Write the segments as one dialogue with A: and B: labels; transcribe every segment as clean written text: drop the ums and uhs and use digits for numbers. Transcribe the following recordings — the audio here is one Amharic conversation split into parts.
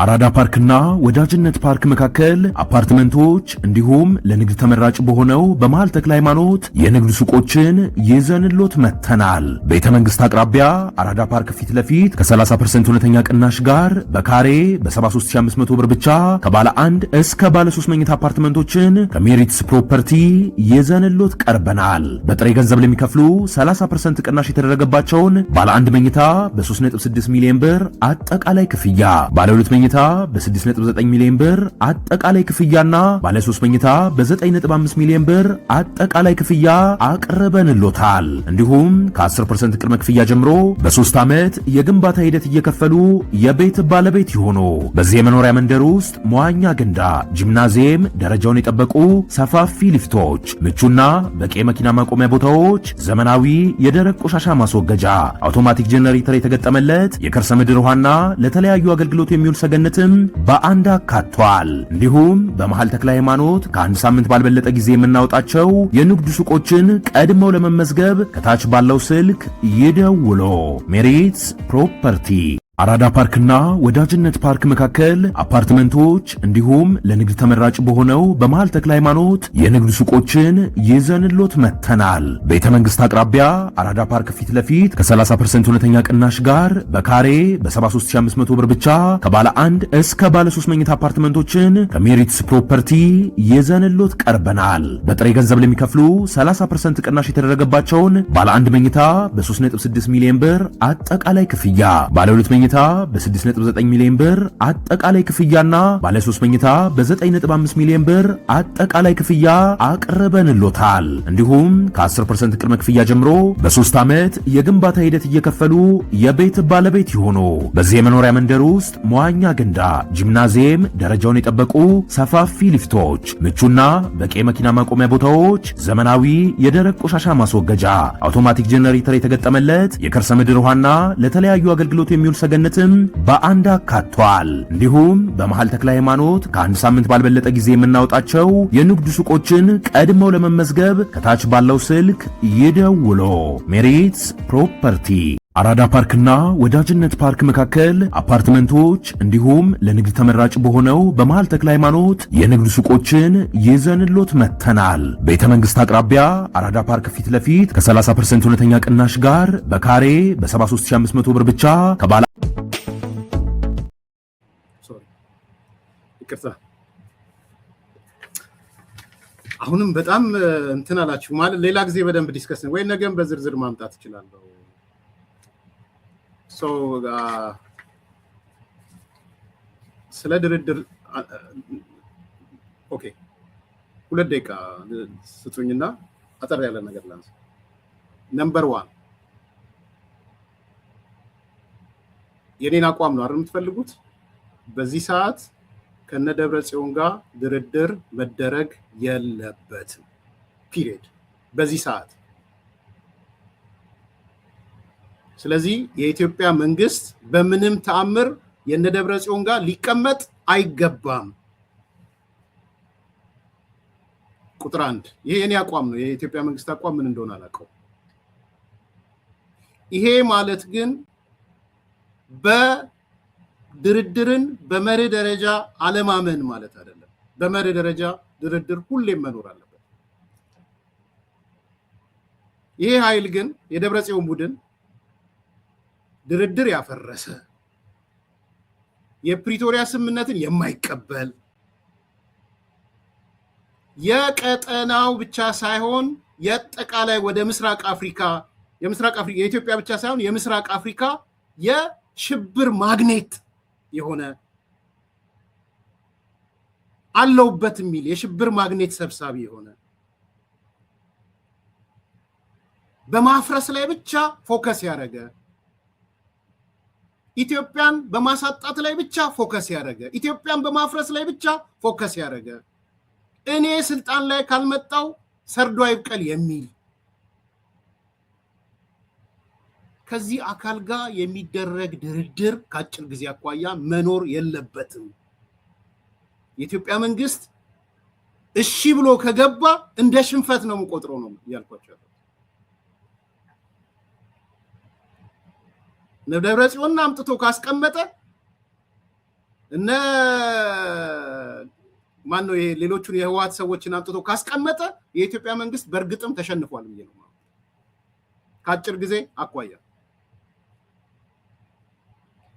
A: አራዳ ፓርክና ወዳጅነት ፓርክ መካከል አፓርትመንቶች እንዲሁም ለንግድ ተመራጭ በሆነው በመሃል ተክለ ሃይማኖት የንግድ ሱቆችን ይዘንሎት መተናል። ቤተ መንግስት አቅራቢያ አራዳ ፓርክ ፊት ለፊት ከ30% እውነተኛ ቅናሽ ጋር በካሬ በ73500 ብር ብቻ ከባለ 1 እስከ ባለ 3 መኝታ አፓርትመንቶችን ከሜሪትስ ፕሮፐርቲ ይዘንሎት ቀርበናል። በጥሬ ገንዘብ ለሚከፍሉ 30% ቅናሽ የተደረገባቸውን ባለ 1 መኝታ በ3.6 ሚሊዮን ብር አጠቃላይ ክፍያ፣ ባለ 2 መኝታ በ6.9 ሚሊዮን ብር አጠቃላይ ክፍያና ባለ 3 መኝታ በ9.5 ሚሊዮን ብር አጠቃላይ ክፍያ አቅርበንሎታል። እንዲሁም ከ10% ቅድመ ክፍያ ጀምሮ በ3 ዓመት የግንባታ ሂደት እየከፈሉ የቤት ባለቤት ይሆኑ። በዚህ የመኖሪያ መንደር ውስጥ መዋኛ ገንዳ፣ ጂምናዚየም፣ ደረጃውን የጠበቁ ሰፋፊ ሊፍቶች፣ ምቹና በቂ መኪና ማቆሚያ ቦታዎች፣ ዘመናዊ የደረቅ ቆሻሻ ማስወገጃ፣ አውቶማቲክ ጄነሬተር የተገጠመለት የከርሰ ምድር ውሃና ለተለያዩ አገልግሎት የሚውል ሰገነትም በአንድ አካቷል። እንዲሁም በመሃል ተክለ ሃይማኖት ከአንድ ሳምንት ባልበለጠ ጊዜ የምናወጣቸው የንግድ ሱቆችን ቀድመው ለመመዝገብ ከታች ባለው ስልክ ይደውሎ። ሜሪትስ ፕሮፐርቲ አራዳ ፓርክና ወዳጅነት ፓርክ መካከል አፓርትመንቶች እንዲሁም ለንግድ ተመራጭ በሆነው በመሃል ተክለ ሃይማኖት የንግድ ሱቆችን ይዘንሎት መተናል። ቤተ መንግስት አቅራቢያ አራዳ ፓርክ ፊት ለፊት ከ30% እውነተኛ ቅናሽ ጋር በካሬ በ73500 ብር ብቻ ከባለ 1 እስከ ባለ 3 መኝታ አፓርትመንቶችን ከሜሪትስ ፕሮፐርቲ ይዘንሎት ቀርበናል። በጥሬ ገንዘብ ለሚከፍሉ 30% ቅናሽ የተደረገባቸውን ባለ 1 መኝታ በ3.6 ሚሊዮን ብር አጠቃላይ ክፍያ፣ ባለ 2 መኝታ በ6.9 ሚሊዮን ብር አጠቃላይ ክፍያና ባለ 3 መኝታ በ9.5 ሚሊዮን ብር አጠቃላይ ክፍያ አቅርበንሎታል። እንዲሁም ከ10% ቅድመ ክፍያ ጀምሮ በ3 ዓመት የግንባታ ሂደት እየከፈሉ የቤት ባለቤት ይሆኑ። በዚህ የመኖሪያ መንደር ውስጥ መዋኛ ገንዳ፣ ጂምናዚየም፣ ደረጃውን የጠበቁ ሰፋፊ ሊፍቶች፣ ምቹና በቂ መኪና ማቆሚያ ቦታዎች፣ ዘመናዊ የደረቅ ቆሻሻ ማስወገጃ፣ አውቶማቲክ ጄነሬተር የተገጠመለት የከርሰ ምድር ውሃና ለተለያዩ አገልግሎት የሚውል ሰገነትም በአንድ አካቷል። እንዲሁም በመሃል ተክለ ሃይማኖት ከአንድ ሳምንት ባልበለጠ ጊዜ የምናወጣቸው የንግድ ሱቆችን ቀድመው ለመመዝገብ ከታች ባለው ስልክ ይደውሎ። ሜሪትስ ፕሮፐርቲ አራዳ ፓርክና ወዳጅነት ፓርክ መካከል አፓርትመንቶች እንዲሁም ለንግድ ተመራጭ በሆነው በመሃል ተክለ ሃይማኖት የንግድ ሱቆችን ይዘንሎት መተናል። ቤተ መንግስት አቅራቢያ አራዳ ፓርክ ፊት ለፊት ከ30% እውነተኛ ቅናሽ ጋር በካሬ በ73500 ብር ብቻ ከባለ
B: አሁንም በጣም እንትን አላችሁ ማለት ሌላ ጊዜ በደንብ ዲስከስ ወይ ነገም በዝርዝር ማምጣት ይችላልው። ስለ ድርድር ኦኬ 2 ደቂቃ ስጡኝና አጠር ያለ ነገር ላንሳ። ነምበር 1 የኔን አቋም ነው አይደል የምትፈልጉት? በዚህ ሰዓት ከነደብረ ጽዮን ጋር ድርድር መደረግ የለበትም ፒሪየድ በዚህ ሰዓት። ስለዚህ የኢትዮጵያ መንግስት በምንም ተአምር የነደብረ ጽዮን ጋር ሊቀመጥ አይገባም። ቁጥር 1 ይሄ የኔ አቋም ነው። የኢትዮጵያ መንግስት አቋም ምን እንደሆነ አላውቀው። ይሄ ማለት ግን በድርድርን በመርህ ደረጃ አለማመን ማለት አይደለም። በመርህ ደረጃ ድርድር ሁሌም መኖር አለበት። ይሄ ኃይል ግን የደብረ ጽዮን ቡድን ድርድር ያፈረሰ የፕሪቶሪያ ስምምነትን የማይቀበል የቀጠናው ብቻ ሳይሆን የጠቃላይ ወደ ምስራቅ አፍሪካ የኢትዮጵያ ብቻ ሳይሆን የምስራቅ አፍሪካ የሽብር ማግኔት የሆነ አለውበት የሚል የሽብር ማግኔት ሰብሳቢ የሆነ በማፍረስ ላይ ብቻ ፎከስ ያደረገ ኢትዮጵያን በማሳጣት ላይ ብቻ ፎከስ ያደረገ ኢትዮጵያን በማፍረስ ላይ ብቻ ፎከስ ያደረገ እኔ ስልጣን ላይ ካልመጣው ሰርዶ አይብቀል የሚል ከዚህ አካል ጋር የሚደረግ ድርድር ከአጭር ጊዜ አኳያ መኖር የለበትም። የኢትዮጵያ መንግስት እሺ ብሎ ከገባ እንደ ሽንፈት ነው የምቆጥረው ነው ያልኳቸው። ደብረ ጽዮን አምጥቶ ካስቀመጠ እነ ማን ነው ይሄ ሌሎቹን የህወሓት ሰዎችን አምጥቶ ካስቀመጠ የኢትዮጵያ መንግስት በእርግጥም ተሸንፏል ብዬ ነው ከአጭር ጊዜ አኳያ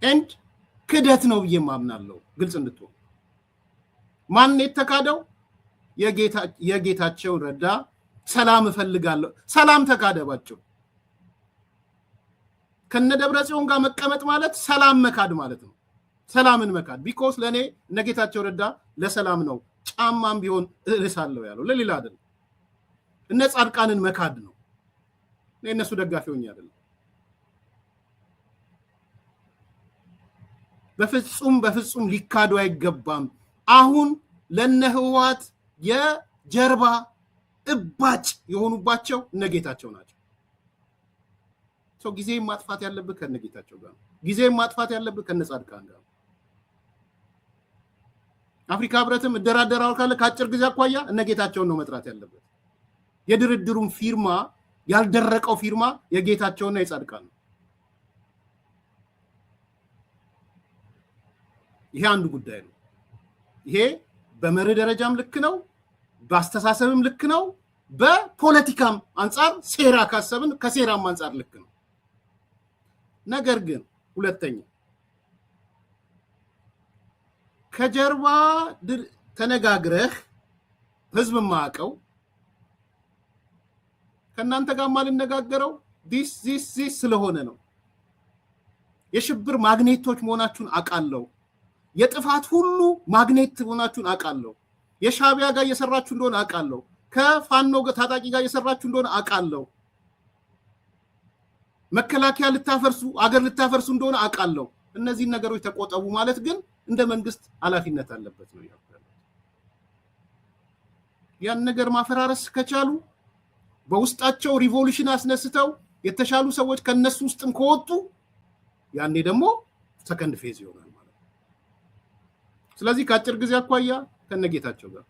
B: ኤንድ ክደት ነው ብዬ ማምናለሁ። ግልጽ እንድትሆን ማን የተካደው? የጌታቸው ረዳ ሰላም እፈልጋለሁ ሰላም ተካደ ባጭሩ። ከነደብረጽዮን ጋር መቀመጥ ማለት ሰላም መካድ ማለት ነው። ሰላምን መካድ ቢኮዝ ለኔ ነጌታቸው ረዳ ለሰላም ነው ጫማም ቢሆን እልሳለሁ ያለው ለሌላ አይደለም። እነ ጻድቃንን መካድ ነው። እነሱ ደጋፊ ሆኜ አይደለም። በፍጹም ሊካዱ አይገባም። አሁን ለነ ህወሓት የጀርባ እባጭ የሆኑባቸው ነጌታቸው ናቸው። ጊዜ ማጥፋት ያለብህ ከነጌታቸው ጋር ነው። ጊዜ ማጥፋት ያለብህ ከነጻድቃን ጋር ነው። አፍሪካ ህብረትም እደራደራው ካለ ከአጭር ጊዜ አኳያ እነጌታቸውን ነው መጥራት ያለበት። የድርድሩን ፊርማ ያልደረቀው ፊርማ የጌታቸውና የጻድቃን ነው። ይሄ አንዱ ጉዳይ ነው። ይሄ በመርህ ደረጃም ልክ ነው፣ በአስተሳሰብም ልክ ነው፣ በፖለቲካም አንፃር ሴራ ካሰብን ከሴራም አንፃር ልክ ነው። ነገር ግን ሁለተኛ ከጀርባ ተነጋግረህ ህዝብ ማቀው ከናንተ ጋር ማልነጋገረው ዲስ ስለሆነ ነው። የሽብር ማግኔቶች መሆናችሁን አቃለው። የጥፋት ሁሉ ማግኔት መሆናችሁን አቃለው። የሻቢያ ጋር እየሰራችሁ እንደሆነ አቃለው። ከፋኖ ታጣቂ ጋር እየሰራችሁ እንደሆነ አቃለው። መከላከያ ልታፈርሱ አገር ልታፈርሱ እንደሆነ አቃለው። እነዚህ ነገሮች ተቆጠቡ ማለት ግን እንደ መንግስት ኃላፊነት አለበት ነው ያለው። ያን ነገር ማፈራረስ ከቻሉ በውስጣቸው ሪቮሉሽን አስነስተው የተሻሉ ሰዎች ከነሱ ውስጥም ከወጡ ያኔ ደግሞ ሰከንድ ፌዝ ይሆናል ማለት ነው። ስለዚህ ከአጭር ጊዜ አኳያ ከነጌታቸው ጋር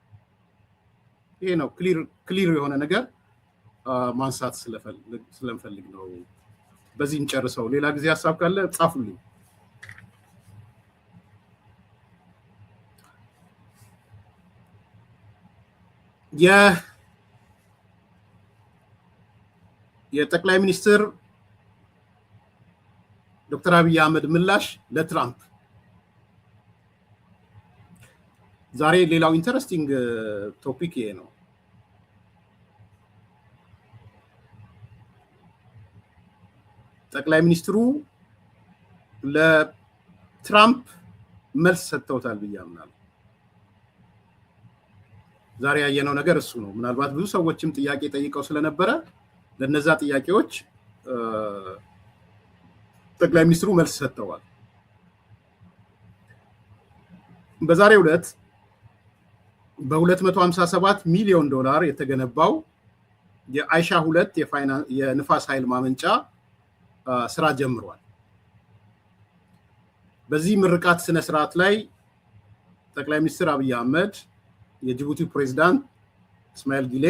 B: ይሄ ነው ክሊር የሆነ ነገር ማንሳት ስለምፈልግ ነው። በዚህ እንጨርሰው። ሌላ ጊዜ ሐሳብ ካለ ጻፉልኝ። የጠቅላይ ሚኒስትር ዶክተር አብይ አህመድ ምላሽ ለትራምፕ ዛሬ ሌላው ኢንተረስቲንግ ቶፒክ ይሄ ነው። ጠቅላይ ሚኒስትሩ ለትራምፕ መልስ ሰጥተውታል ብዬ አምናለሁ። ዛሬ ያየነው ነገር እሱ ነው። ምናልባት ብዙ ሰዎችም ጥያቄ ጠይቀው ስለነበረ ለነዛ ጥያቄዎች ጠቅላይ ሚኒስትሩ መልስ ሰጥተዋል። በዛሬው ዕለት በ257 ሚሊዮን ዶላር የተገነባው የአይሻ 2 የንፋስ ኃይል ማመንጫ ስራ ጀምሯል። በዚህ ምርቃት ስነ ስርዓት ላይ ጠቅላይ ሚኒስትር አብይ አህመድ፣ የጅቡቲ ፕሬዝዳንት እስማኤል ጊሌ፣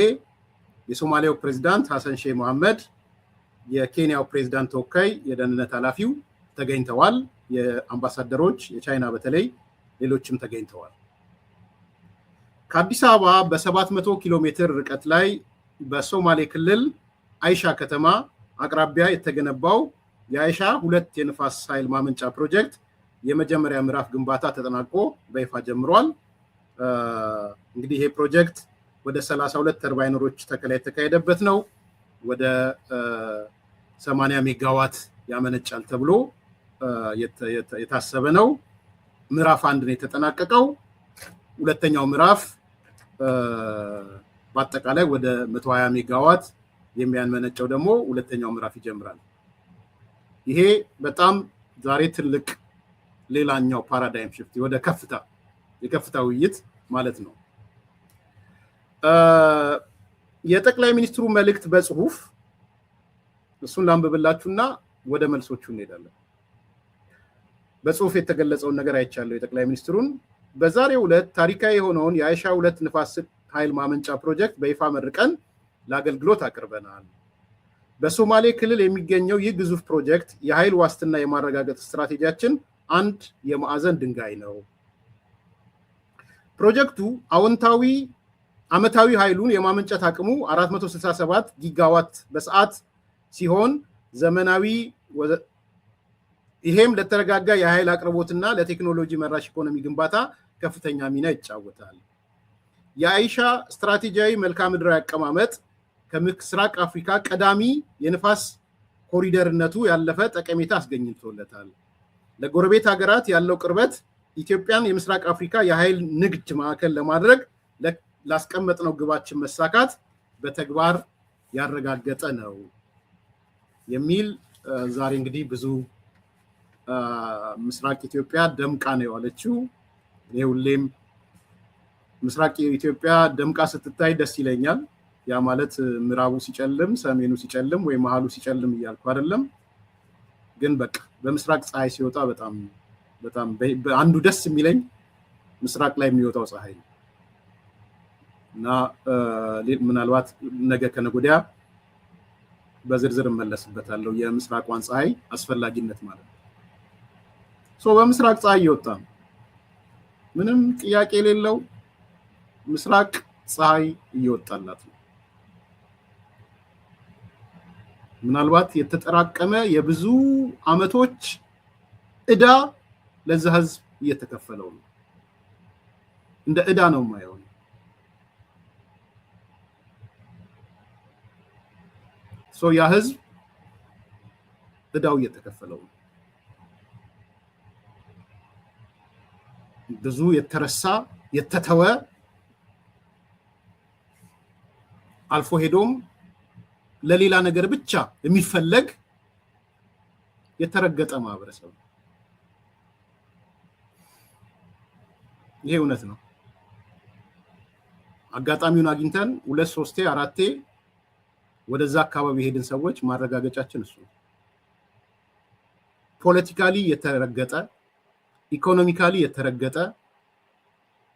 B: የሶማሊያው ፕሬዝዳንት ሐሰን ሼህ መሐመድ፣ የኬንያው ፕሬዝዳንት ተወካይ የደህንነት ኃላፊው ተገኝተዋል። የአምባሳደሮች የቻይና በተለይ ሌሎችም ተገኝተዋል። ከአዲስ አበባ በ700 ኪሎ ሜትር ርቀት ላይ በሶማሌ ክልል አይሻ ከተማ አቅራቢያ የተገነባው የአይሻ 2 የንፋስ ኃይል ማመንጫ ፕሮጀክት የመጀመሪያ ምዕራፍ ግንባታ ተጠናቆ በይፋ ጀምሯል። እንግዲህ ይሄ ፕሮጀክት ወደ 32 ተርባይነሮች ተከላ የተካሄደበት ነው። ወደ 80 ሜጋዋት ያመነጫል ተብሎ የታሰበ ነው። ምዕራፍ 1 ነው የተጠናቀቀው። ሁለተኛው ምዕራፍ በአጠቃላይ ወደ 120 ሜጋዋት የሚያመነጨው ደግሞ ሁለተኛው ምዕራፍ ይጀምራል። ይሄ በጣም ዛሬ ትልቅ ሌላኛው ፓራዳይም ሽፍት ወደ የከፍታ ውይይት ማለት ነው። የጠቅላይ ሚኒስትሩ መልእክት በጽሁፍ እሱን ላንብብላችሁና ወደ መልሶቹ እንሄዳለን። በጽሁፍ የተገለጸውን ነገር አይቻለሁ። የጠቅላይ ሚኒስትሩን በዛሬው ዕለት ታሪካዊ የሆነውን የአይሻ 2 ንፋስ ኃይል ማመንጫ ፕሮጀክት በይፋ መርቀን ለአገልግሎት አቅርበናል። በሶማሌ ክልል የሚገኘው ይህ ግዙፍ ፕሮጀክት የኃይል ዋስትና የማረጋገጥ ስትራቴጂያችን አንድ የማዕዘን ድንጋይ ነው። ፕሮጀክቱ አመታዊ ኃይሉን የማመንጨት አቅሙ 467 ጊጋዋት በሰዓት ሲሆን ዘመናዊ ይሄም ለተረጋጋ የኃይል አቅርቦትና ለቴክኖሎጂ መራሽ ኢኮኖሚ ግንባታ ከፍተኛ ሚና ይጫወታል። የአይሻ ስትራቴጂያዊ መልክዓ ምድራዊ አቀማመጥ ከምስራቅ አፍሪካ ቀዳሚ የንፋስ ኮሪደርነቱ ያለፈ ጠቀሜታ አስገኝቶለታል። ለጎረቤት ሀገራት ያለው ቅርበት ኢትዮጵያን የምስራቅ አፍሪካ የኃይል ንግድ ማዕከል ለማድረግ ላስቀመጥነው ግባችን መሳካት በተግባር ያረጋገጠ ነው የሚል ዛሬ እንግዲህ ብዙ ምስራቅ ኢትዮጵያ ደምቃ ነው የዋለችው። እኔ ሁሌም ምስራቅ ኢትዮጵያ ደምቃ ስትታይ ደስ ይለኛል። ያ ማለት ምዕራቡ ሲጨልም ሰሜኑ ሲጨልም ወይ መሃሉ ሲጨልም እያልኩ አይደለም። ግን በቃ በምስራቅ ፀሐይ ሲወጣ በጣም አንዱ ደስ የሚለኝ ምስራቅ ላይ የሚወጣው ፀሐይ ነው እና ምናልባት ነገ ከነገ ወዲያ በዝርዝር እመለስበታለሁ የምስራቋን ፀሐይ አስፈላጊነት ማለት ነው። በምስራቅ ፀሐይ እየወጣ ነው። ምንም ጥያቄ የሌለው ምስራቅ ፀሐይ እየወጣላት ነው። ምናልባት የተጠራቀመ የብዙ አመቶች ዕዳ ለዛ ህዝብ እየተከፈለው ነው። እንደ ዕዳ ነው የማየው። ያ ህዝብ ዕዳው እየተከፈለው ነው። ብዙ የተረሳ የተተወ አልፎ ሄዶም ለሌላ ነገር ብቻ የሚፈለግ የተረገጠ ማህበረሰብ። ይሄ እውነት ነው። አጋጣሚውን አግኝተን 2 3 4 ወደዛ አካባቢ ሄድን ሰዎች ማረጋገጫችን እሱ ነው። ፖለቲካሊ የተረገጠ፣ ኢኮኖሚካሊ የተረገጠ፣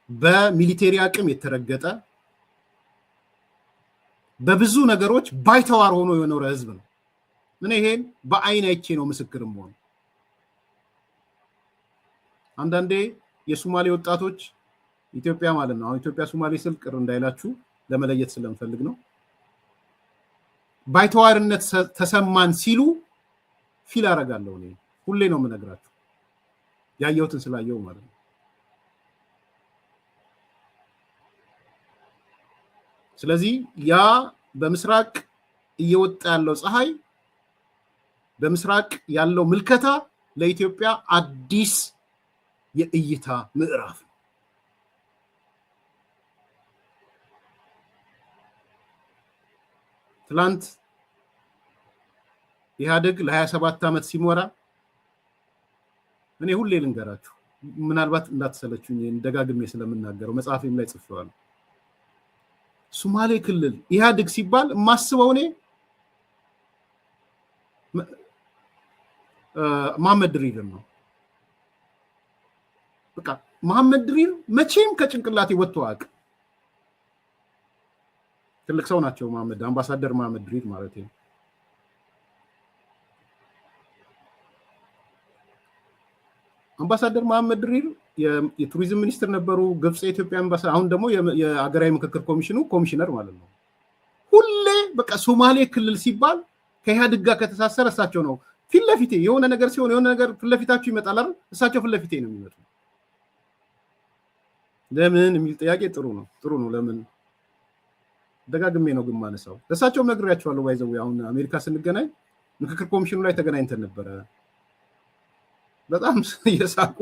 B: በሚሊቴሪ አቅም የተረገጠ፣ በብዙ ነገሮች ባይተዋር ሆኖ የኖረ ህዝብ ነው። ምን ይሄን በአይን አይቼ ነው ምስክርም ሆነ። አንዳንዴ የሶማሌ ወጣቶች ኢትዮጵያ ማለት ነው፣ አሁን ኢትዮጵያ ሶማሌ ስል ቅር እንዳይላችሁ ለመለየት ስለምፈልግ ነው። ባይተዋርነት ተሰማን ሲሉ ፊል አደርጋለሁ። እኔ ሁሌ ነው የምነግራችሁ ያየሁትን ስላየው ማለት ነው። ስለዚህ ያ በምስራቅ እየወጣ ያለው ፀሐይ፣ በምስራቅ ያለው ምልከታ ለኢትዮጵያ አዲስ የእይታ ምዕራፍ ነው። ትላንት ኢህአዴግ ለ27 ዓመት ሲሞራ እኔ ሁሌ ልንገራችሁ፣ ምናልባት እንዳትሰለቹኝ ደጋግሜ ስለምናገረው መጽሐፌም ላይ ጽፌዋለሁ። ሶማሌ ክልል ኢህአዴግ ሲባል ማስበው እኔ መሐመድ ድሪር ነው። በቃ መሐመድ ድሪር መቼም ከጭንቅላቴ ወጥቶ አያውቅም። ትልቅ ሰው ናቸው መሐመድ፣ አምባሳደር መሐመድ ድሪር ማለት ነው። አምባሳደር መሐመድ ድሪር የቱሪዝም ሚኒስትር ነበሩ፣ ግብጽ የኢትዮጵያ አምባሳደር፣ አሁን ደግሞ የሀገራዊ ምክክር ኮሚሽኑ ኮሚሽነር ማለት ነው። ሁሌ በቃ ሶማሌ ክልል ሲባል ከኢህአዴግ ጋር ከተሳሰረ እሳቸው ነው ፊት ለፊቴ። የሆነ ነገር ሲሆን የሆነ ነገር ፊት ለፊታችሁ ይመጣል አይደል? እሳቸው ፊት ለፊቴ ነው የሚመጡ። ለምን የሚል ጥያቄ ጥሩ ነው። ለምን ደጋግሜ ነው ግን ማነሳው። እሳቸው ነግሬያቸዋለሁ። ባይዘው አሁን አሜሪካ ስንገናኝ ምክክር ኮሚሽኑ ላይ ተገናኝተን ነበረ። በጣም እየሳቁ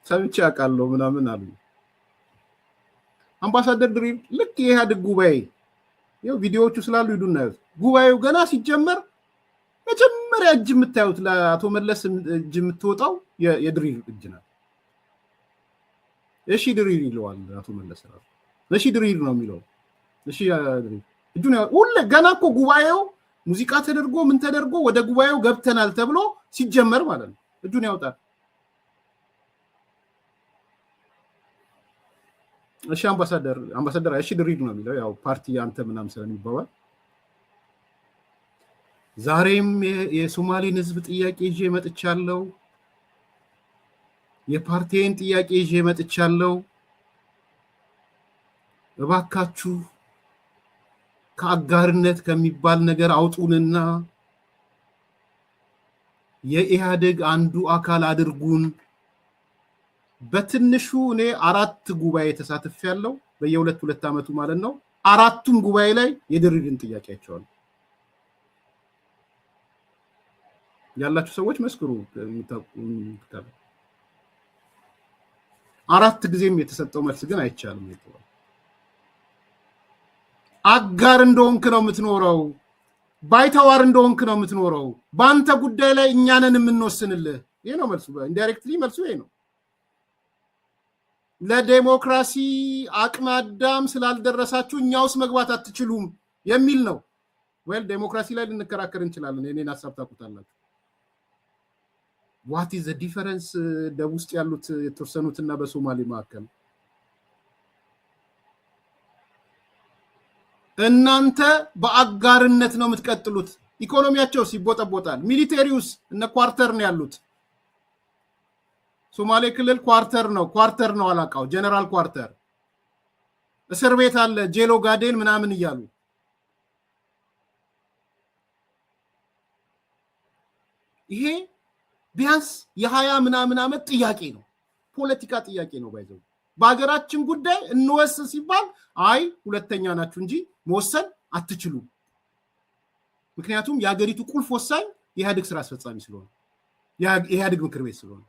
B: ሰምቼ አውቃለሁ ምናምን አሉ። አምባሳደር ድሪር ልክ የኢህአዴግ ጉባኤ ይኸው ቪዲዮዎቹ ስላሉ ሂዱና ያዩት። ጉባኤው ገና ሲጀመር መጀመሪያ እጅ የምታዩት ለአቶ መለስ እጅ የምትወጣው የድሪር እጅ ናት። እሺ ድሪር ይለዋል አቶ መለስ ራሱ። እሺ ድሪር ነው የሚለው። እሺ ድሪር እጁን ሁሌ ገና እኮ ጉባኤው ሙዚቃ ተደርጎ ምን ተደርጎ ወደ ጉባኤው ገብተናል ተብሎ ሲጀመር ማለት ነው እጁን ያወጣል። እሺ አምባሳደር እሺ ድሪር ነው የሚለው። ያው ፓርቲ አንተ ምናምን ስለሚባባል ዛሬም የሶማሌን ህዝብ ጥያቄ ይዤ መጥቻለሁ፣ የፓርቲን ጥያቄ ይዤ መጥቻለሁ። እባካችሁ ከአጋርነት ከሚባል ነገር አውጡንና የኢህአዴግ አንዱ አካል አድርጉን። በትንሹ እኔ 4 ጉባኤ ተሳትፌያለሁ በየ2 ዓመቱ ማለት ነው። 4ቱም ጉባኤ ላይ የድርድርን ጥያቄያቸዋል ያላችሁ ሰዎች መስክሩ። 4 ጊዜም የተሰጠው መልስ ግን አይቻልም ይተዋል። አጋር እንደሆንክ ነው የምትኖረው፣ ባይተዋር እንደሆንክ ነው የምትኖረው። በአንተ ጉዳይ ላይ እኛንን የምንወስንልህ። ይሄ ነው መልሱ። ኢንዳይሬክትሊ መልሱ ይሄ ነው። ለዲሞክራሲ አቅመ አዳም ስላልደረሳችሁ እኛ ውስጥ መግባት አትችሉም የሚል ነው። ዌል ዲሞክራሲ ላይ ልንከራከር እንችላለን። የኔን ሐሳብ ታውቁታላችሁ። what is the difference ደቡብ ውስጥ ያሉት የተወሰኑትና በሶማሌ መካከል? እናንተ በአጋርነት ነው የምትቀጥሉት። ኢኮኖሚያቸው ሲቦጠቦጣል። ሚሊቴሪውስ እነ ኳርተር ነው ያሉት። ሶማሌ ክልል ኳርተር ነው አላቃው ጀነራል ኳርተር። እስር ቤት አለ ጄሎ ጋዴን ምናምን እያሉ ይሄ ቢያንስ የ20 ምናምን ዓመት ጥያቄ ነው። ፖለቲካ ጥያቄ ነው። ባይዘው በአገራችን ጉዳይ እንወስን ሲባል አይ ሁለተኛ ናችሁ እንጂ መወሰን አትችሉም። ምክንያቱም የሀገሪቱ ቁልፍ ወሳኝ የኢህአዴግ ስራ አስፈጻሚ ስለሆነ የኢህአዴግ ምክር ቤት ስለሆነ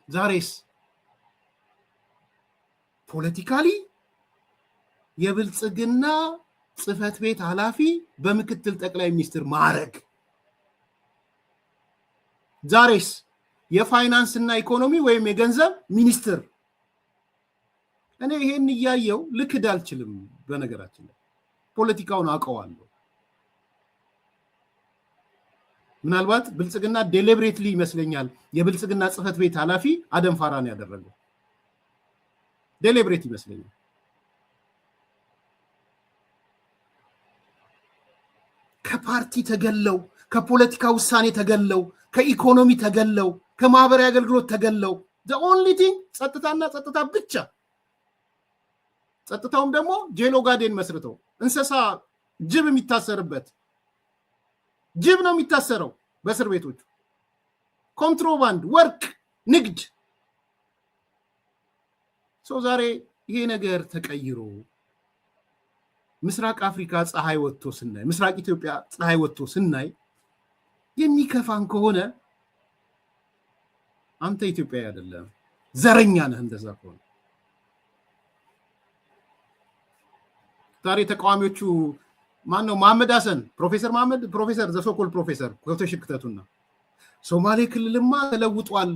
B: ዛሬስ ፖለቲካሊ የብልጽግና ጽህፈት ቤት ኃላፊ በምክትል ጠቅላይ ሚኒስትር ማዕረግ፣ ዛሬስ የፋይናንስ እና ኢኮኖሚ ወይም የገንዘብ ሚኒስትር። እኔ ይሄን እያየው ልክድ አልችልም። በነገራችን ላይ ፖለቲካውን አውቀዋለሁ። ምናልባት ብልጽግና ዴሊብሬትሊ ይመስለኛል የብልጽግና ጽህፈት ቤት ኃላፊ አደም ፋራን ያደረገው ዴሊብሬት ይመስለኛል። ከፓርቲ ተገለው፣ ከፖለቲካ ውሳኔ ተገለው፣ ከኢኮኖሚ ተገለው፣ ከማህበራዊ አገልግሎት ተገለው the only thing ጸጥታና ጸጥታ ብቻ። ጸጥታውም ደግሞ ጄሎ ጋዴን መስርተው እንስሳ ጅብ የሚታሰርበት ጅብ ነው የሚታሰረው በእስር ቤቶቹ። ኮንትሮባንድ፣ ወርቅ፣ ንግድ። ዛሬ ይሄ ነገር ተቀይሮ ምስራቅ አፍሪካ ፀሐይ ወጥቶ ስናይ፣ ምስራቅ ኢትዮጵያ ፀሐይ ወጥቶ ስናይ የሚከፋን ከሆነ አንተ ኢትዮጵያዊ አይደለም፣ ዘረኛ ነህ። እንደዛ ከሆነ ዛሬ ተቃዋሚዎቹ ማነው መሐመድ ሐሰን ፕሮፌሰር ዘሶኮል ፕሮፌሰር ኮተሽክተቱና ሶማሌ ክልልማ ተለውጧል፣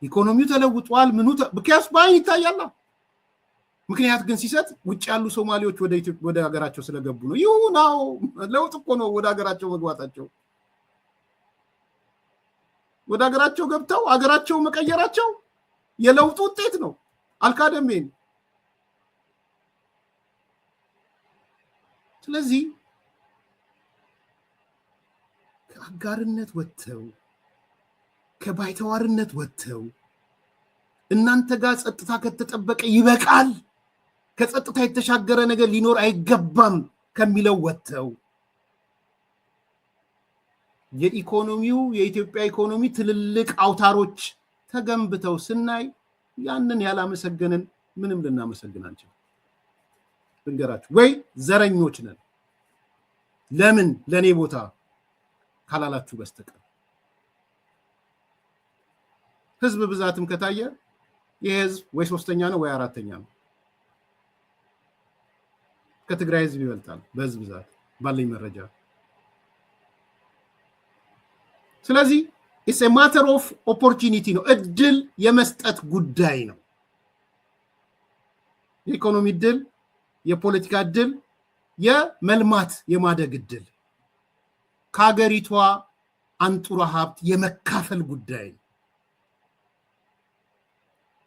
B: ኢኮኖሚው ተለውጧል፣ ምኑ በኪያስ ባይን ይታያል። ምክንያት ግን ሲሰጥ ውጭ ያሉ ሶማሌዎች ወደ ሀገራቸው ስለገቡ ነው። ይሁናው ለውጥ እኮ ነው ወደ ሀገራቸው መግባታቸው። ወደ ሀገራቸው ገብተው ሀገራቸው መቀየራቸው የለውጡ ውጤት ነው። አልካደሜን። ስለዚህ ከአጋርነት ወጥተው ከባይተዋርነት ወጥተው እናንተ ጋር ጸጥታ ከተጠበቀ ይበቃል፣ ከጸጥታ የተሻገረ ነገር ሊኖር አይገባም ከሚለው ወጥተው የኢኮኖሚው የኢትዮጵያ ኢኮኖሚ ትልልቅ አውታሮች ተገንብተው ስናይ ያንን ያላመሰገንን ምንም ልናመሰግን አንችልም። ልንገራችሁ፣ ወይ ዘረኞች ነን ለምን ለኔ ቦታ ካላላችሁ በስተቀር። ህዝብ ብዛትም ከታየ የህዝብ ወይ 3ኛ ነው ወይ 4ኛ ነው። ከትግራይ ህዝብ ይበልጣል በህዝብ ብዛት ባለኝ መረጃ። ስለዚህ it's a matter of opportunity ነው፣ እድል የመስጠት ጉዳይ ነው። የኢኮኖሚ እድል፣ የፖለቲካ እድል፣ የመልማት የማደግ እድል፣ ከሀገሪቷ አንጡራ ሀብት የመካፈል ጉዳይ፣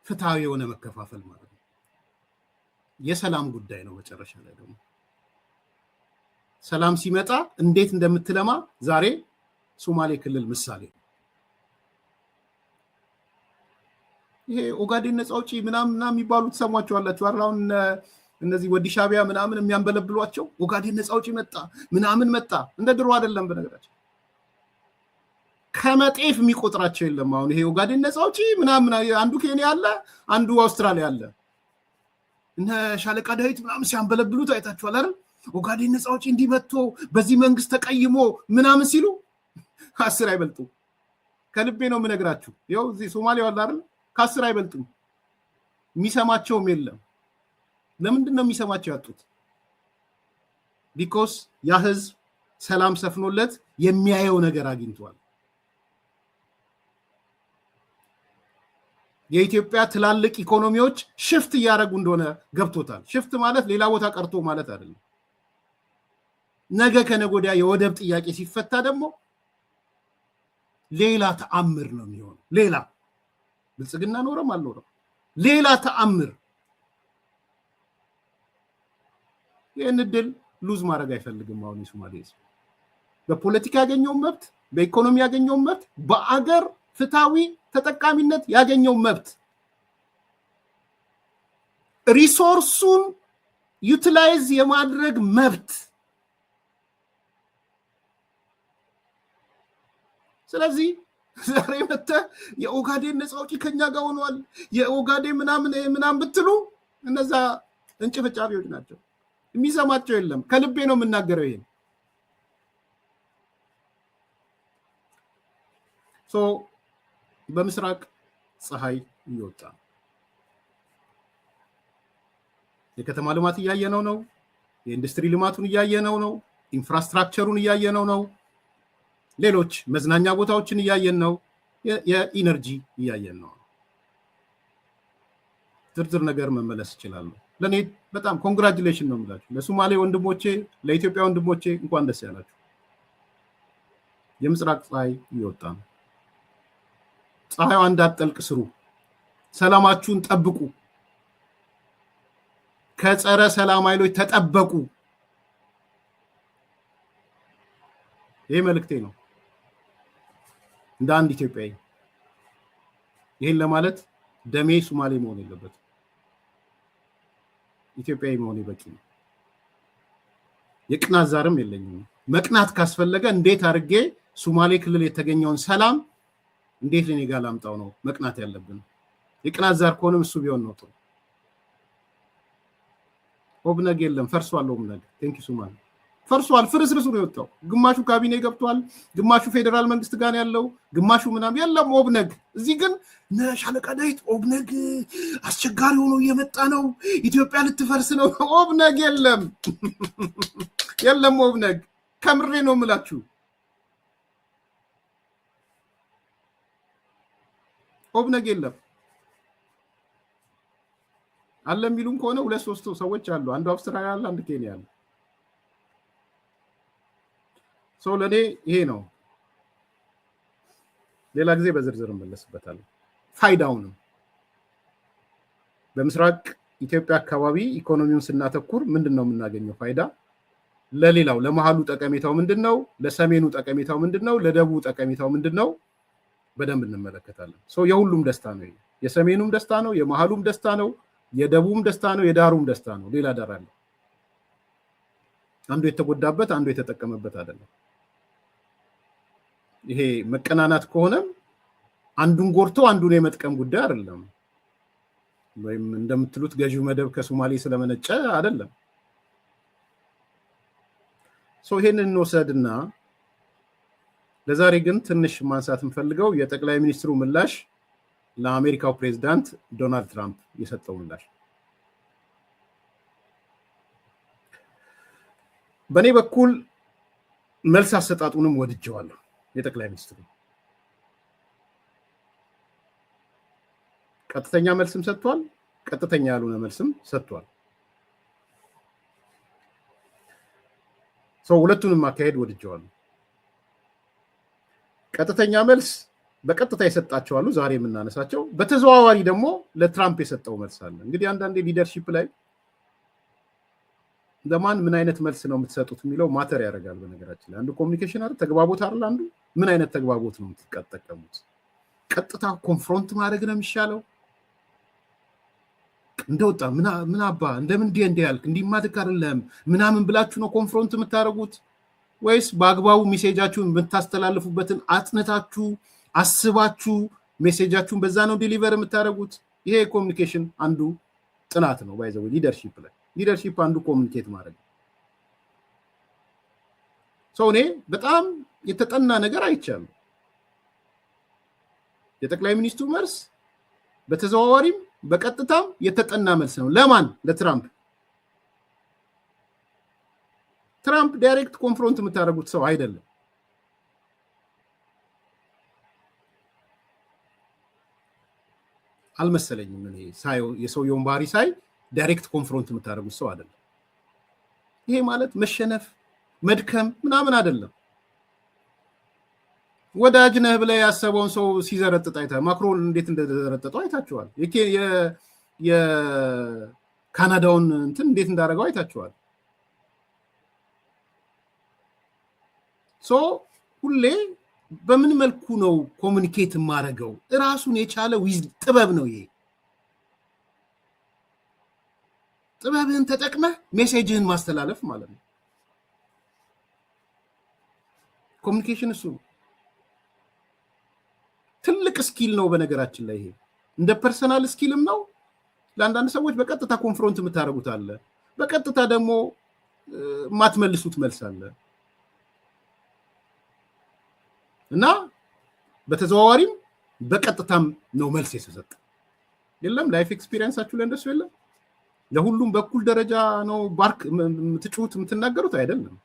B: ፍትሃዊ የሆነ መከፋፈል ማለት ነው። የሰላም ጉዳይ ነው። መጨረሻ ላይ ደግሞ ሰላም ሲመጣ እንዴት እንደምትለማ ዛሬ ሶማሌ ክልል ምሳሌ። ይሄ ኦጋዴን ነፃ አውጪ ምናምን የሚባሉት ሰሟቸዋላችሁ አይደል? አሁን እነዚህ ወዲ ሻቢያ ምናምን የሚያንበለብሏቸው ኦጋዴን ነፃ አውጪ መጣ ምናምን መጣ። እንደ ድሮ አይደለም በነገራችን። ከመጤፍ የሚቆጥራቸው የለም። አሁን ይሄ ኦጋዴን ነፃ አውጪ ምናምን አንዱ ኬንያ አለ፣ አንዱ አውስትራሊያ አለ። እነ ሻለቃ ዳዊት ምናምን ሲያንበለብሉት አይታችኋል አይደል? ኦጋዴን ነፃ አውጪ እንዲመጥቶ በዚህ መንግስት ተቀይሞ ምናምን ሲሉ 10 አይበልጡ። ከልቤ ነው የምነግራችሁ። ይኸው እዚህ ሶማሊያ አለ አይደል? ከ10 አይበልጡም። የሚሰማቸውም የለም። ለምንድን ነው የሚሰማቸው ያጡት? ቢኮዝ ያ ህዝብ ሰላም ሰፍኖለት የሚያየው ነገር አግኝቷል። የኢትዮጵያ ትላልቅ ኢኮኖሚዎች ሽፍት እያደረጉ እንደሆነ ገብቶታል። ሽፍት ማለት ሌላ ቦታ ቀርቶ ማለት አይደለም። ነገ ከነገ ወዲያ የወደብ ጥያቄ ሲፈታ ደግሞ ሌላ ተአምር ነው የሚሆነው። ሌላ ብልጽግና ኖረም አልኖረም ሌላ ተአምር። ይህን እድል ሉዝ ማድረግ አይፈልግም። አሁን የሶማሌ ህዝብ በፖለቲካ ያገኘውን መብት፣ በኢኮኖሚ ያገኘውን መብት፣ በአገር ፍትሃዊ ተጠቃሚነት ያገኘው መብት፣ ሪሶርሱን ዩቲላይዝ የማድረግ መብት። ስለዚህ ዛሬ መጥተህ የኦጋዴን ነፃ አውጪ ከኛ ጋር ሆኗል የኦጋዴን ምናምን ብትሉ እነዛ እንጭፍጫቢዎች ናቸው። የሚሰማቸው የለም። ከልቤ ነው የምናገረው። ይሄን በምስራቅ ፀሐይ እየወጣ የከተማ ልማት እያየነው ነው። የኢንዱስትሪ ልማቱን እያየነው ነው። ኢንፍራስትራክቸሩን እያየነው ነው። ሌሎች መዝናኛ ቦታዎችን እያየን ነው። የኢነርጂ እያየን ነው። ዝርዝር ነገር መመለስ ይችላሉ። ለኔ በጣም ኮንግራቹሌሽን ነው የምላችሁ። ለሶማሌ ወንድሞቼ፣ ለኢትዮጵያ ወንድሞቼ እንኳን ደስ ያላችሁ። የምስራቅ ፀሐይ እየወጣ ነው። ፀሐይዋ እንዳትጠልቅ ስሩ። ሰላማችሁን ጠብቁ። ከጸረ ሰላም ኃይሎች ተጠበቁ። ይሄ መልእክቴ ነው እንደ አንድ ኢትዮጵያዊ። ይሄን ለማለት ደሜ ሶማሌ መሆን የለበትም። ኢትዮጵያዊ መሆን በቂ ነው። የቅናት ዛርም የለኝም። መቅናት ካስፈለገ እንዴት አድርጌ ሶማሌ ክልል የተገኘውን ሰላም እንዴት ለኔ ጋር ላምጣው ነው መቅናት ያለብን። የቅናት ዛር ከሆነም እሱ ቢሆን ነው ጥሩ። ኦብነግ የለም፣ ፈርሷል። ኦብነግ ቴንክ ዩ ሶማሌ ፈርሷል። ፍርስርሱ ነው የወጣው። ግማሹ ካቢኔ ገብቷል፣ ግማሹ ፌደራል መንግስት ጋር ያለው፣ ግማሹ ምናምን የለም ኦብነግ። እዚህ ግን ሻለቃ ዳዊት ኦብነግ አስቸጋሪ ሆኖ እየመጣ ነው፣ ኢትዮጵያ ልትፈርስ ነው። ኦብነግ የለም የለም ኦብነግ። ከምሬ ነው የምላችሁ። ኦብነግ የለም። አለ የሚሉን ከሆነ 2-3 ሰዎች አሉ። አንዱ አውስትራሊያ አለ፣ አንዱ ኬንያ አለ። ለኔ ይሄ ነው። ሌላ ጊዜ በዝርዝር እንመለስበታለን። ፋይዳውንም በምስራቅ ኢትዮጵያ አካባቢ ኢኮኖሚውን ስናተኩር ምንድነው የምናገኘው ፋይዳ? ለሌላው ለመሃሉ ጠቀሜታው ምንድነው? ለሰሜኑ ጠቀሜታው ምንድነው? ለደቡቡ ጠቀሜታው ምንድነው? በደንብ እንመለከታለን። የሁሉም ደስታ ነው። የሰሜኑም ደስታ ነው፣ የመሃሉም ደስታ ነው፣ የደቡቡም ደስታ ነው፣ የዳሩም ደስታ ነው። ሌላ ዳር አለ። አንዱ የተጎዳበት አንዱ የተጠቀመበት አይደለም። ይሄ መቀናናት ከሆነም አንዱን ጎርቶ አንዱን የመጥቀም ጉዳይ አይደለም። ወይም እንደምትሉት ገዢው መደብ ከሶማሌ ስለመነጨ አይደለም። ይሄንን እንወሰድና ለዛሬ ግን ትንሽ ማንሳት እንፈልገው የጠቅላይ ሚኒስትሩ ምላሽ ለአሜሪካው ፕሬዝዳንት ዶናልድ ትራምፕ የሰጠው ምላሽ በኔ በኩል መልስ አሰጣጡንም ወድጀዋለሁ። የጠቅላይ ሚኒስትሩ ቀጥተኛ መልስም ሰጥቷል፣ ቀጥተኛ ያልሆነ መልስም ሰጥቷል። ሁለቱንም አካሄድ ወድጀዋለሁ። ቀጥተኛ መልስ በቀጥታ የሰጣቸው አሉ፣ ዛሬ የምናነሳቸው። በተዘዋዋሪ ደግሞ ለትራምፕ የሰጠው መልስ አለ። እንግዲህ አንዳንዴ ሊደርሺፕ ላይ ለማን ምን አይነት መልስ ነው የምትሰጡት የሚለው ማተር ያደርጋል። በነገራችን ላይ አንዱ ኮሚኒኬሽን አይደል፣ ተግባቦት አይደል? አንዱ ምን አይነት ተግባቦት ነው የምትጠቀሙት? ቀጥታ ኮንፍሮንት ማድረግ ነው የሚሻለው እንደወጣ ምን አባ እንደምን እንደ ያልክ እንዲማትክ አይደለም ምናምን ብላችሁ ነው ኮንፍሮንት የምታደርጉት ወይስ በአግባቡ ሜሴጃችሁን የምታስተላልፉበትን አጥነታችሁ አስባችሁ ሜሴጃችሁን በዛ ነው ዲሊቨር የምታደርጉት? ይሄ ኮሚኒኬሽን አንዱ ጥናት ነው። ባይዘው ሊደርሺፕ ላይ ሊደርሺፕ አንዱ ኮሚኒኬት ማድረግ ሰው እኔ በጣም የተጠና ነገር አይቻለሁ። የጠቅላይ ሚኒስትሩ መልስ በተዘዋዋሪም በቀጥታም የተጠና መልስ ነው። ለማን? ለትራምፕ። ትራምፕ ዳይሬክት ኮንፍሮንት የምታደርጉት ሰው አይደለም። አልመሰለኝም። እኔ ሳየው የሰውየውን ባህሪ ሳይ ዳይሬክት ኮንፍሮንት የምታደርጉት ሰው አይደለም። ይሄ ማለት መሸነፍ መድከም ምናምን አይደለም። ወዳጅ ነህ ብለህ ያሰበውን ሰው ሲዘረጥጥ አይተህ ማክሮን እንዴት እንደዘረጠጠው አይታችኋል። የካናዳውን እንትን እንዴት እንዳደረገው አይታችኋል። ሶ ሁሌ በምን መልኩ ነው ኮሚኒኬት የማደርገው? ራሱን የቻለ ጥበብ ነው ይሄ። ጥበብህን ተጠቅመህ ሜሴጅህን ማስተላለፍ ማለት ነው። ኮሚኒኬሽን እሱ ትልቅ ስኪል ነው። በነገራችን ላይ ይሄ እንደ ፐርሰናል ስኪልም ነው። ለአንዳንድ ሰዎች በቀጥታ ኮንፍሮንት የምታደርጉት አለ፣ በቀጥታ ደግሞ የማትመልሱት መልስ አለ እና በተዘዋዋሪም በቀጥታም ነው መልስ የተሰጠ። የለም ላይፍ ኤክስፒሪየንሳችሁ ላይ እንደሱ የለም። ለሁሉም በኩል ደረጃ ነው ባርክ የምትጩት የምትናገሩት አይደለም።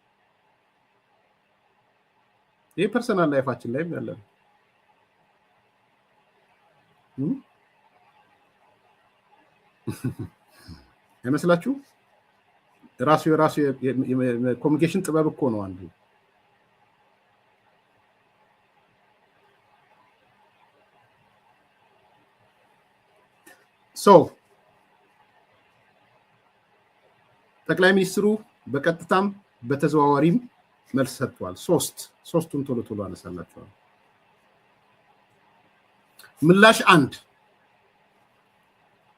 B: ይሄ ፐርሰናል ላይፋችን ላይ ያለ ነው። አይመስላችሁ? ራሱ ኮሚኒኬሽን ጥበብ እኮ ነው አንዱ። ጠቅላይ ሚኒስትሩ በቀጥታም በተዘዋዋሪም መልስ ሰጥቷል። ሶስቱን ቶሎ ቶሎ አነሳላችኋል።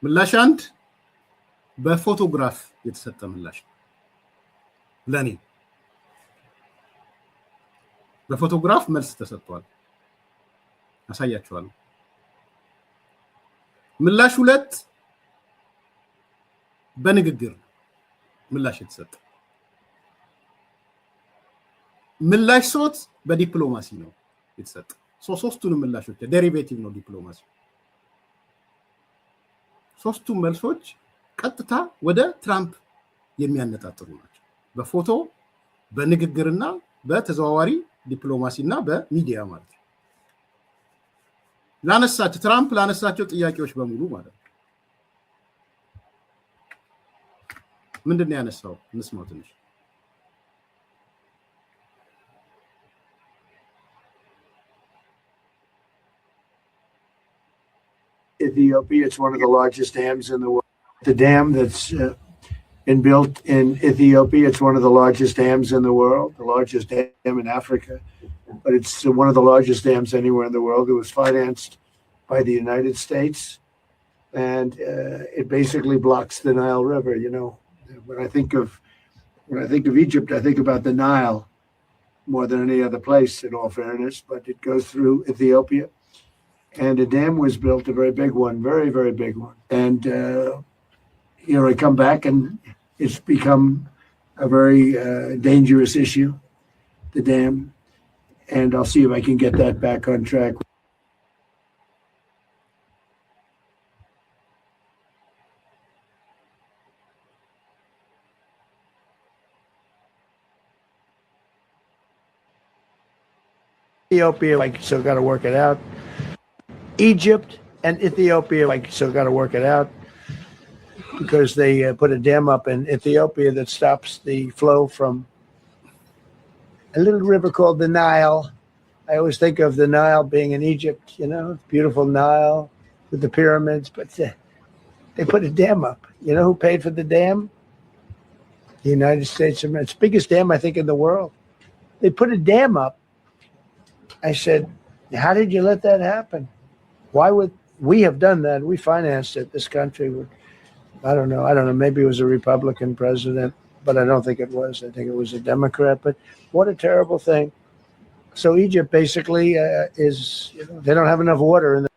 B: ምላሽ አንድ በፎቶግራፍ የተሰጠ ምላሽ ለኔ በፎቶግራፍ መልስ ተሰጥቷል። አሳያችኋለሁ። ምላሽ 2 በንግግር ምላሽ የተሰጠ። ምላሽ 3 በዲፕሎማሲ ነው የተሰጠ። ሶስቱንም ምላሾች ዴሪቬቲቭ ነው ዲፕሎማሲ። ሶስቱም መልሶች ቀጥታ ወደ ትራምፕ የሚያነጣጥሩ ናቸው። በፎቶ በንግግርና በተዘዋዋሪ ዲፕሎማሲና በሚዲያ ማለት ነው። ትራምፕ ላነሳቸው ጥያቄዎች በሙሉ ማለት ነው። ምንድን ነው ያነሳው? እንስማው ትንሽ።
C: Ethiopia, it's one of the largest dams in the world. The dam that's been built in Ethiopia, it's one of the largest dams in the world, the largest dam in Africa, but it's one of the largest dams anywhere in the world. It was financed by the United States, and it basically blocks the Nile River. You know, when I think of Egypt, I think about the Nile more than any other place, in all fairness, but it goes through Ethiopia. And a dam was built, a very big one, very, very big one. And here I come back, and it's become a very dangerous issue, the dam. And I'll see if I can get that back on track. Ethiopia, like, still got to work it out. Egypt and Ethiopia, like, still got to work it out because they put a dam up in Ethiopia that stops the flow from a little river called the Nile. I always think of the Nile being in Egypt, you know, beautiful Nile with the pyramids, but they put a dam up. You know who paid for the dam? The United States of America. It's the biggest dam, I think, in the world. They put a dam up. I said, how did you let that happen? Why would we have done that? We financed it, this country. I don't know. Maybe it was a Republican president, but I don't think it was. I think it was a Democrat. But what a terrible thing. So Egypt basically is, they don't have enough water in the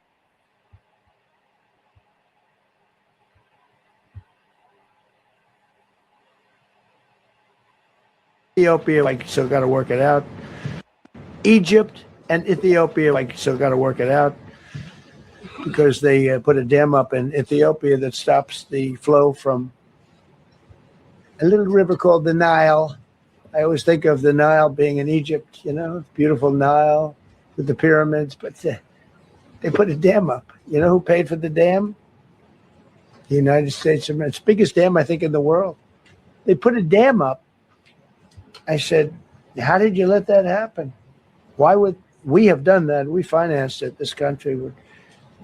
C: Ethiopia, like, still got to work it out. Egypt and Ethiopia, like, still got to work it out because they put a dam up in Ethiopia that stops the flow from a little river called the Nile. I always think of the Nile being in Egypt, beautiful Nile with the pyramids, but they put a dam up. You know who paid for the dam? The United States. It's the biggest dam, I think, in the world. They put a dam up. I said, how did you let that happen? Why would we have done that? We financed it. This country would,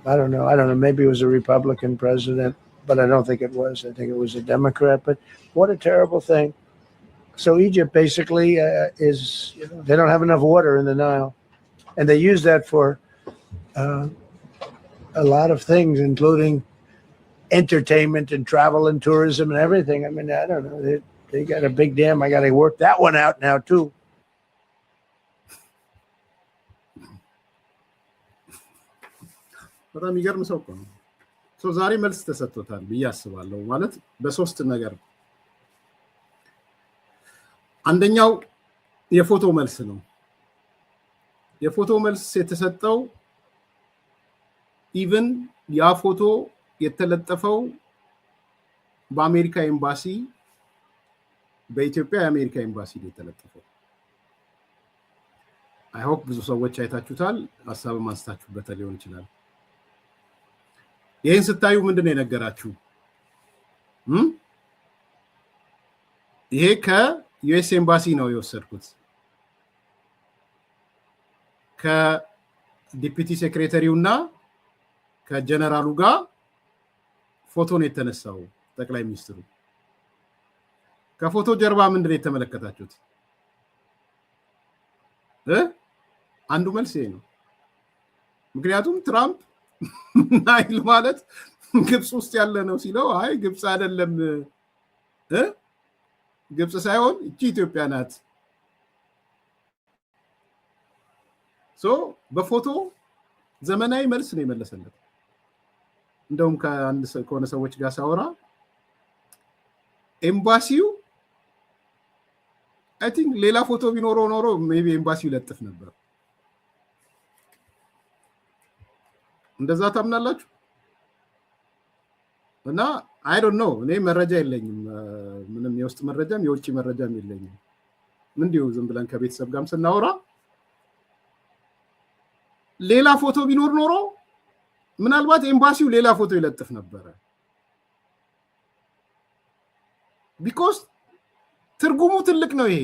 C: I don't know. Maybe it was a Republican president, but I don't think it was. I think it was a Democrat. But what a terrible thing. So Egypt basically is, they don't have enough water in the Nile. And they use that for a lot of things, including entertainment and travel and tourism and everything. I mean, I don't know. They got a big dam. I got to work that one out now, too.
B: በጣም የሚገርም ሰው እኮ ነው። ዛሬ መልስ ተሰጥቶታል ብዬ አስባለሁ። ማለት በሶስት ነገር፣ አንደኛው የፎቶ መልስ ነው። የፎቶ መልስ የተሰጠው ኢቭን ያ ፎቶ የተለጠፈው በአሜሪካ ኤምባሲ፣ በኢትዮጵያ የአሜሪካ ኤምባሲ ነው የተለጠፈው። አይ ሆፕ ብዙ ሰዎች አይታችሁታል፣ ሐሳብም አንስታችሁበታል ሊሆን ይችላል። ይሄን ስታዩ ምንድነው የነገራችሁ? ይሄ ከዩኤስ ኤምባሲ ነው የወሰድኩት። ከዲፒቲ ሴክሬታሪውና ከጀነራሉ ጋር ፎቶ ነው የተነሳው ጠቅላይ ሚኒስትሩ። ከፎቶ ጀርባ ምንድነው የተመለከታችሁት? አንዱ መልስ ይሄ ነው። ምክንያቱም ትራምፕ ናይል ማለት ግብጽ ውስጥ ያለ ነው ሲለው፣ አይ ግብጽ አይደለም፣ ግብጽ ሳይሆን እቺ ኢትዮጵያ ናት። በፎቶ ዘመናዊ መልስ ነው የመለሰለት። እንደውም ከሆነ ሰዎች ጋር ሳወራ ኤምባሲው አይ ቲንክ ሌላ ፎቶ ቢኖረው ኖሮ ሜቢ ኤምባሲው ይለጥፍ ነበር። እንደዛ ታምናላችሁ? እና አይ ዶንት ኖ፣ እኔ መረጃ የለኝም፣ ምንም የውስጥ መረጃም የውጭ መረጃም የለኝም። እንዲሁ ዝም ብለን ከቤተሰብ ጋርም ስናወራ ሌላ ፎቶ ቢኖር ኖሮ ምናልባት ኤምባሲው ሌላ ፎቶ ይለጥፍ ነበረ። ቢኮዝ ትርጉሙ ትልቅ ነው ይሄ።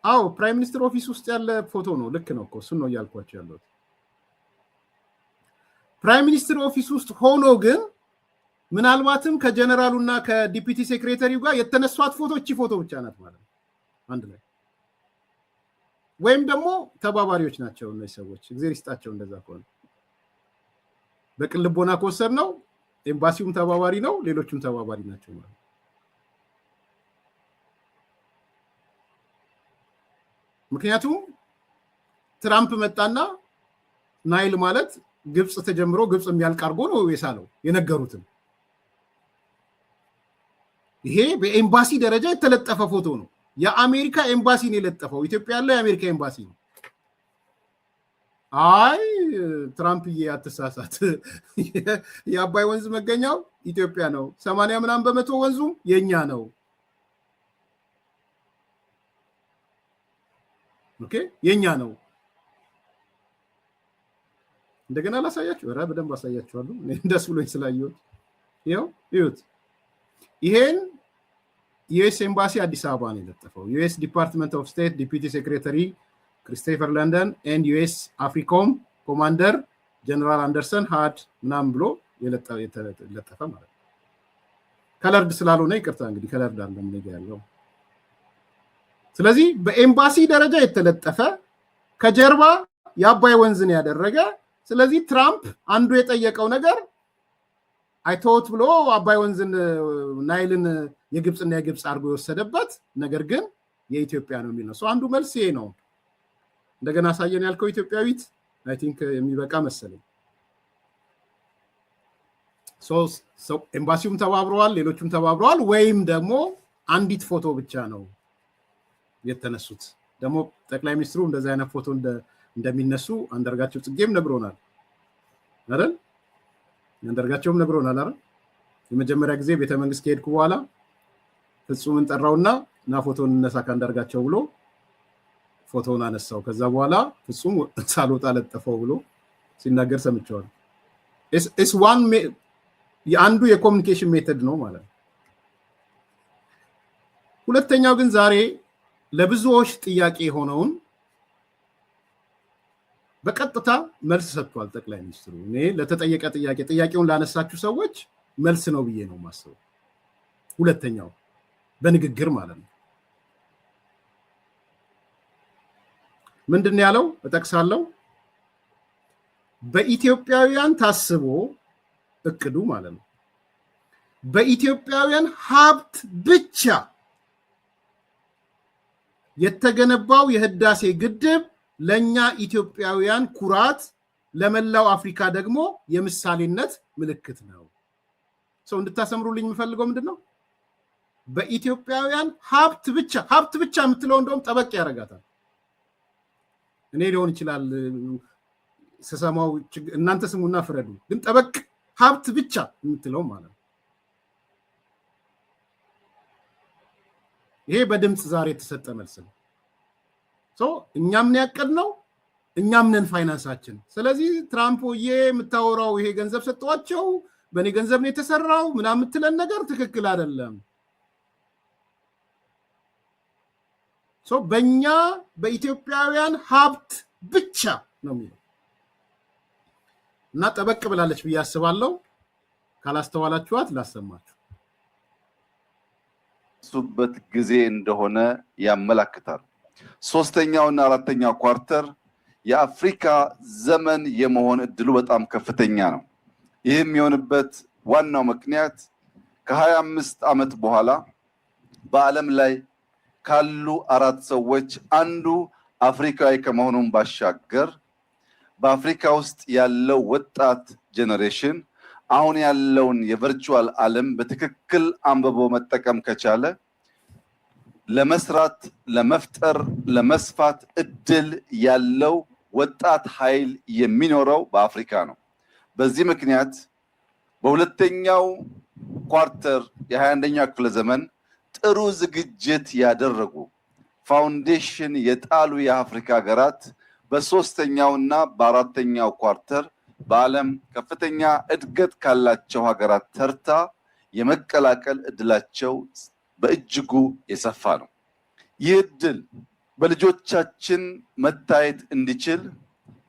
B: አዎ ፕራይም ሚኒስትር ኦፊስ ውስጥ ያለ ፎቶ ነው። ልክ ነው እኮ፣ እሱን ነው እያልኳቸው ያለሁት። ፕራይም ሚኒስትር ኦፊስ ውስጥ ሆኖ ግን ምናልባትም ከጀነራሉና ከዲፒቲ ሴክሬታሪው ጋር የተነሷት ፎቶ እቺ ፎቶ ብቻ ናት ማለት ነው አንድ ላይ። ወይም ደግሞ ተባባሪዎች ናቸው እነዚህ ሰዎች። እግዚአብሔር ይስጣቸው እንደዛ ከሆነ። በቅን ልቦና ከወሰድ ነው ኤምባሲውም ተባባሪ ነው፣ ሌሎችም ተባባሪ ናቸው ማለት ነው። ምክንያቱም ትራምፕ መጣና ናይል ማለት ግብጽ ተጀምሮ ግብጽ የሚያልቅ አድርጎ ነው የሳለው የነገሩትም። ይሄ በኤምባሲ ደረጃ የተለጠፈ ፎቶ ነው። የአሜሪካ ኤምባሲ ነው የለጠፈው። ኢትዮጵያ ያለው የአሜሪካ ኤምባሲ ነው። አይ ትራምፕዬ አትሳሳት፣ የአባይ ወንዝ መገኛው ኢትዮጵያ ነው፣ 80 ምናምን በመቶ ወንዙ የኛ ነው። ኦኬ የኛ ነው። እንደገና ላሳያችሁ፣ ኧረ በደንብ አሳያችኋለሁ። እኔ ደስ ብሎኝ ስላየሁት ይኸው እዩት። ይሄን ዩኤስ ኤምባሲ አዲስ አበባ ነው የለጠፈው። ዩኤስ ዲፓርትመንት ኦፍ ስቴት ዲፒቲ ሴክሬታሪ ክሪስቶፈር ለንደን ኤንድ ዩኤስ አፍሪኮም ኮማንደር ጀነራል አንደርሰን ሃድ ምናምን ብሎ የለጠፈ ማለት ነው። ከለርድ ስላልሆነ ይቅርታ እንግዲህ ከለርድ አለም ነገር ያለው። ስለዚህ በኤምባሲ ደረጃ የተለጠፈ ከጀርባ የአባይ ወንዝን ያደረገ ስለዚህ ትራምፕ አንዱ የጠየቀው ነገር አይቶት ብሎ አባይ ወንዝን ናይልን የግብጽና የግብጽ አድርጎ የወሰደበት ነገር ግን የኢትዮጵያ ነው የሚል ነው። አንዱ መልስ ይሄ ነው። እንደገና ሳየን ያልከው ኢትዮጵያዊት አይ ቲንክ የሚበቃ መሰለኝ። ኤምባሲውም ተባብረዋል፣ ሌሎችም ተባብረዋል። ወይም ደግሞ አንዲት ፎቶ ብቻ ነው የተነሱት። ደግሞ ጠቅላይ ሚኒስትሩ እንደዚህ አይነት ፎቶ እንደሚነሱ አንዳርጋቸው ጽጌም ነግሮናል አይደል? አንዳርጋቸውም ነግሮናል አይደል? የመጀመሪያ ጊዜ ቤተመንግስት ከሄድኩ በኋላ ፍጹምን ጠራውና እና ፎቶን እነሳ ከአንዳርጋቸው ብሎ ፎቶውን አነሳው። ከዛ በኋላ ፍጹም ሳልወጣ ለጠፈው ብሎ ሲናገር ሰምቼዋለሁ። ኢስ ዋን የአንዱ የኮሙኒኬሽን ሜተድ ነው ማለት ነው። ሁለተኛው ግን ዛሬ ለብዙዎች ጥያቄ የሆነውን በቀጥታ መልስ ሰጥቷል ጠቅላይ ሚኒስትሩ። እኔ ለተጠየቀ ጥያቄውን ላነሳችሁ ሰዎች መልስ ነው ብዬ ነው የማስበው። ሁለተኛው በንግግር ማለት ነው። ምንድነው ያለው? እጠቅሳለሁ። በኢትዮጵያውያን ታስቦ እቅዱ ማለት ነው በኢትዮጵያውያን ሀብት ብቻ የተገነባው የህዳሴ ግድብ ለኛ ኢትዮጵያውያን ኩራት፣ ለመላው አፍሪካ ደግሞ የምሳሌነት ምልክት ነው። ሰው እንድታሰምሩልኝ የምፈልገው ምንድነው? በኢትዮጵያውያን ሀብት ብቻ የምትለው እንደውም ጠበቅ ያደርጋታል። እኔ ሊሆን ይችላል ስሰማው፣ እናንተ ስሙና ፍረዱ። ግን ጠበቅ ሀብት ብቻ የምትለው ማለት ነው። ይሄ በድምጽ ዛሬ የተሰጠ መልስ ነው። እኛም ያቀድነው እኛም ነን ፋይናንሳችን። ስለዚህ ትራምፕዬ የምታወራው ይሄ ገንዘብ ሰጠዋቸው በእኔ ገንዘብ ነው የተሰራው ምናምን የምትለን ነገር ትክክል አይደለም። በእኛ በኢትዮጵያውያን ሀብት ብቻ ነው የሚለው እና ጠበቅ ብላለች ብዬ አስባለሁ። ካላስተዋላችኋት ላሰማችሁ።
D: ሱበት ጊዜ እንደሆነ ያመላክታል። ሶስተኛውና አራተኛው ኳርተር የአፍሪካ ዘመን የመሆን እድሉ በጣም ከፍተኛ ነው። ይህም የሆነበት ዋናው ምክንያት ከ25 ዓመት በኋላ በዓለም ላይ ካሉ 4 ሰዎች አንዱ አፍሪካዊ ከመሆኑም ባሻገር በአፍሪካ ውስጥ ያለው ወጣት ጄኔሬሽን አሁን ያለውን የቨርቹዋል ዓለም በትክክል አንብቦ መጠቀም ከቻለ ለመስራት፣ ለመፍጠር፣ ለመስፋት እድል ያለው ወጣት ኃይል የሚኖረው በአፍሪካ ነው። በዚህ ምክንያት በሁለተኛው ኳርተር የ21ኛው ክፍለ ዘመን ጥሩ ዝግጅት ያደረጉ ፋውንዴሽን የጣሉ የአፍሪካ ሀገራት በሶስተኛውና በአራተኛው ኳርተር በዓለም ከፍተኛ እድገት ካላቸው ሀገራት ተርታ የመቀላቀል እድላቸው በእጅጉ የሰፋ ነው። ይህ እድል በልጆቻችን መታየት እንዲችል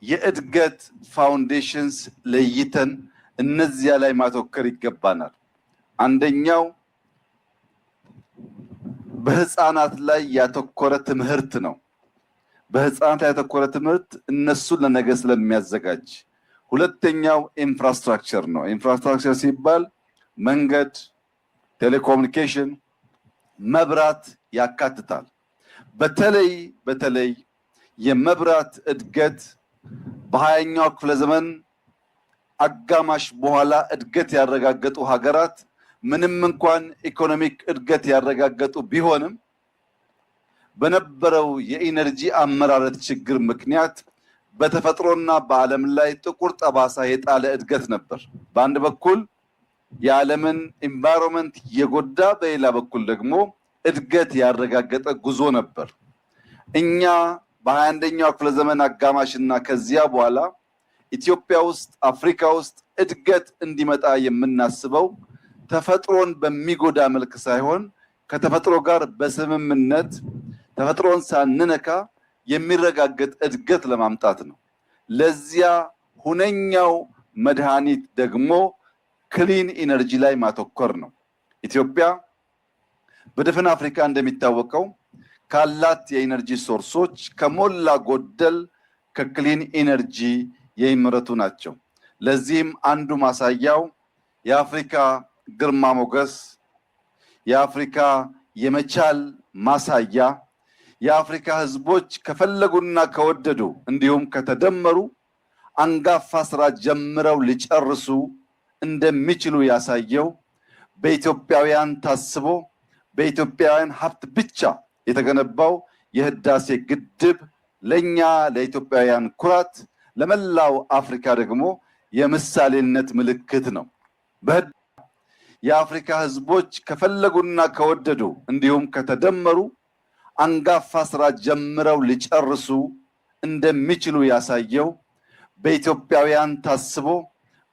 D: የእድገት ፋውንዴሽንስ ለይተን እነዚያ ላይ ማተኮር ይገባናል። አንደኛው በህፃናት ላይ ያተኮረ ትምህርት ነው። በህፃናት ላይ ያተኮረ ትምህርት እነሱን ለነገ ስለሚያዘጋጅ። ሁለተኛው ኢንፍራስትራክቸር ነው። ኢንፍራስትራክቸር ሲባል መንገድ፣ ቴሌኮሙኒኬሽን፣ መብራት ያካትታል። በተለይ የመብራት እድገት በ20ኛው ክፍለ ዘመን አጋማሽ በኋላ እድገት ያረጋገጡ ሀገራት ምንም እንኳን ኢኮኖሚክ እድገት ያረጋገጡ ቢሆንም በነበረው የኢነርጂ አመራረት ችግር ምክንያት በተፈጥሮና በዓለም ላይ ጥቁር ጠባሳ የጣለ እድገት ነበር። በአንድ በኩል የዓለምን ኢንቫይሮንመንት የጎዳ፣ በሌላ በኩል ደግሞ እድገት ያረጋገጠ ጉዞ ነበር። እኛ በ21ኛው ክፍለ ዘመን አጋማሽና ከዚያ በኋላ ኢትዮጵያ ውስጥ፣ አፍሪካ ውስጥ እድገት እንዲመጣ የምናስበው ተፈጥሮን በሚጎዳ መልክ ሳይሆን ከተፈጥሮ ጋር በስምምነት ተፈጥሮን ሳንነካ የሚረጋገጥ እድገት ለማምጣት ነው። ለዚያ ሁነኛው መድኃኒት ደግሞ ክሊን ኢነርጂ ላይ ማተኮር ነው። ኢትዮጵያ በደፈን አፍሪካ እንደሚታወቀው ካላት የኢነርጂ ሶርሶች ከሞላ ጎደል ከክሊን ኢነርጂ የሚመረቱ ናቸው። ለዚህም አንዱ ማሳያው የአፍሪካ ግርማ ሞገስ፣ የአፍሪካ የመቻል ማሳያ፣ የአፍሪካ ህዝቦች ከፈለጉና ከወደዱ እንዲሁም ከተደመሩ አንጋፋ ስራ ጀምረው ሊጨርሱ እንደሚችሉ ያሳየው በኢትዮጵያውያን ታስቦ በኢትዮጵያውያን ሀብት ብቻ የተገነባው የህዳሴ ግድብ ለኛ ለኢትዮጵያውያን ኩራት፣ ለመላው አፍሪካ ደግሞ የምሳሌነት ምልክት ነው። የአፍሪካ ህዝቦች ከፈለጉና ከወደዱ እንዲሁም ከተደመሩ አንጋፋ ስራ ጀምረው ሊጨርሱ እንደሚችሉ ያሳየው በኢትዮጵያውያን ታስቦ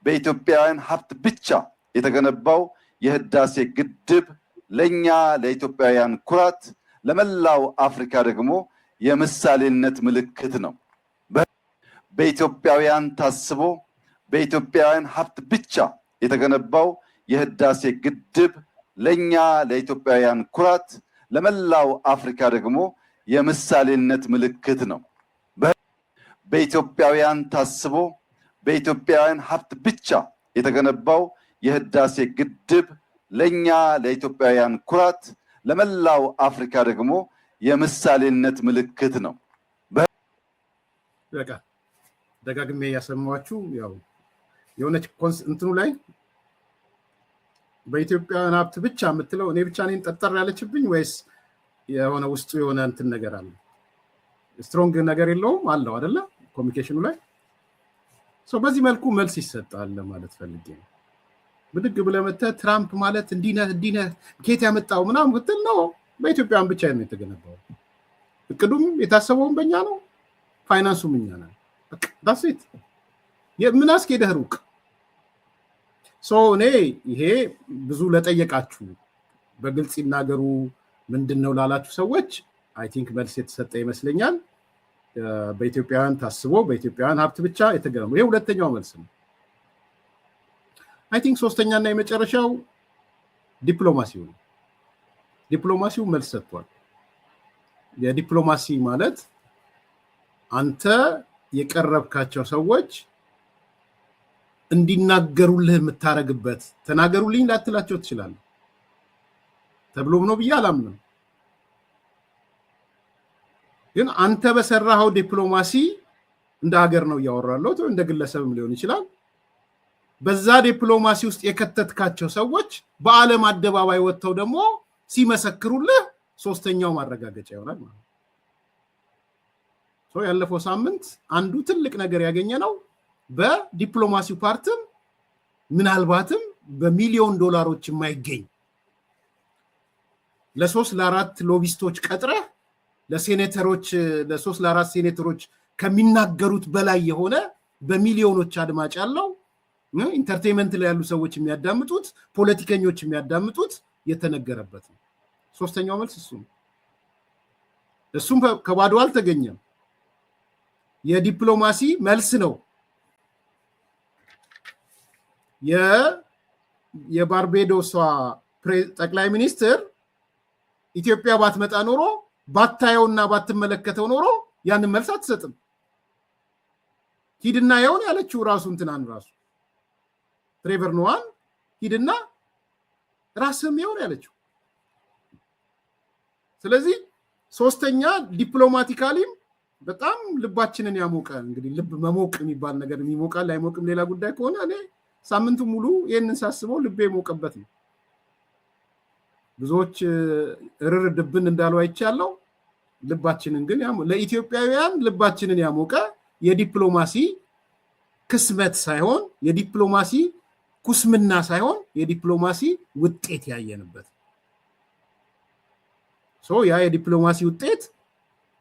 D: በኢትዮጵያውያን ሀብት ብቻ የተገነባው የህዳሴ ግድብ ለኛ ለኢትዮጵያውያን ኩራት፣ ለመላው አፍሪካ ደግሞ የምሳሌነት ምልክት ነው። በኢትዮጵያውያን ታስቦ በኢትዮጵያውያን ሀብት ብቻ የተገነባው የህዳሴ ግድብ ለኛ ለኢትዮጵያውያን ኩራት፣ ለመላው አፍሪካ ደግሞ የምሳሌነት ምልክት ነው። በኢትዮጵያውያን ታስቦ በኢትዮጵያውያን ሀብት ብቻ የተገነባው የህዳሴ ግድብ ለኛ ለኢትዮጵያውያን ኩራት፣ ለመላው አፍሪካ ደግሞ የምሳሌነት ምልክት ነው።
B: በቃ ደጋግሜ ያሰማችሁ ያው የሆነች እንትኑ ላይ በኢትዮጵያውያን ሀብት ብቻ የምትለው እኔ ብቻ ነኝ ጠጠር ያለችብኝ ወይስ የሆነ ውስጡ የሆነ እንትን ነገር አለ? ስትሮንግ ነገር የለውም አለው አይደለ? ኮሚኒኬሽኑ ላይ ሰው በዚህ መልኩ መልስ ይሰጣል ማለት ፈልጌ ነው። ብድግ ብለህ መተህ ትራምፕ ማለት እንዲህ ነህ ኬት ያመጣው ምናምን ብትል ነው በኢትዮጵያውያን ብቻ ነው የተገነባው። እቅዱም የታሰበውም በእኛ ነው፣ ፋይናንሱም እኛ ነው። በቃ ዳሴት ምን አስኬደህ ሩቅ እኔ ይሄ ብዙ ለጠየቃችሁ በግልጽ ይናገሩ ምንድነው ላላችሁ ሰዎች አይ ቲንክ መልስ የተሰጠ ይመስለኛል። በኢትዮጵያውያን ታስቦ በኢትዮጵያውያን ሀብት ብቻ የተገነባው ይሄ ሁለተኛው መልስ ነው። አይ ቲንክ ሶስተኛና የመጨረሻው ዲፕሎማሲው ነው። ዲፕሎማሲው መልስ ሰጥቷል። የዲፕሎማሲ ማለት አንተ የቀረብካቸው ሰዎች እንዲናገሩልህ የምታረግበት፣ ተናገሩልኝ ላትላቸው ትችላለህ ተብሎም ነው ብዬ አላምንም። ግን አንተ በሰራኸው ዲፕሎማሲ እንደ ሀገር ነው እያወራለሁ ወይ እንደ ግለሰብም ሊሆን ይችላል። በዛ ዲፕሎማሲ ውስጥ የከተትካቸው ሰዎች በዓለም አደባባይ ወጥተው ደግሞ ሲመሰክሩልህ ሶስተኛው ማረጋገጫ ይሆናል ማለት ነው። ያለፈው ሳምንት አንዱ ትልቅ ነገር ያገኘ ነው በዲፕሎማሲው ፓርትም ምናልባትም በሚሊዮን ዶላሮች የማይገኝ ለሶስት ለአራት ሎቢስቶች ቀጥረህ ለሴኔተሮች ለሶስት ለአራት ሴኔተሮች ከሚናገሩት በላይ የሆነ በሚሊዮኖች አድማጭ ያለው ኢንተርቴይንመንት ላይ ያሉ ሰዎች የሚያዳምጡት ፖለቲከኞች የሚያዳምጡት የተነገረበት ነው። ሶስተኛው መልስ እሱ ነው። እሱም ከባዶ አልተገኘም፣ የዲፕሎማሲ መልስ ነው። የባርቤዶሷ ጠቅላይ ሚኒስትር ኢትዮጵያ ባትመጣ ኖሮ ባታየውና ባትመለከተው ኖሮ ያንን መልስ አትሰጥም። ሂድና የውን ያለችው ራሱ እንትናን ራሱ ትሬቨር ኖዋን ሂድና ራስም የውን ያለችው። ስለዚህ ሶስተኛ ዲፕሎማቲካሊም በጣም ልባችንን ያሞቀ እንግዲህ ልብ መሞቅ የሚባል ነገር የሚሞቃል አይሞቅም ሌላ ጉዳይ ከሆነ እኔ ሳምንቱ ሙሉ ይሄንን ሳስበው ልቤ የሞቀበት ነው። ብዙዎች እርር ድብን እንዳሉ አይቻለው። ልባችንን ግን ለኢትዮጵያውያን ልባችንን ያሞቀ የዲፕሎማሲ ክስመት ሳይሆን የዲፕሎማሲ ኩስምና ሳይሆን የዲፕሎማሲ ውጤት ያየንበት ያ የዲፕሎማሲ ውጤት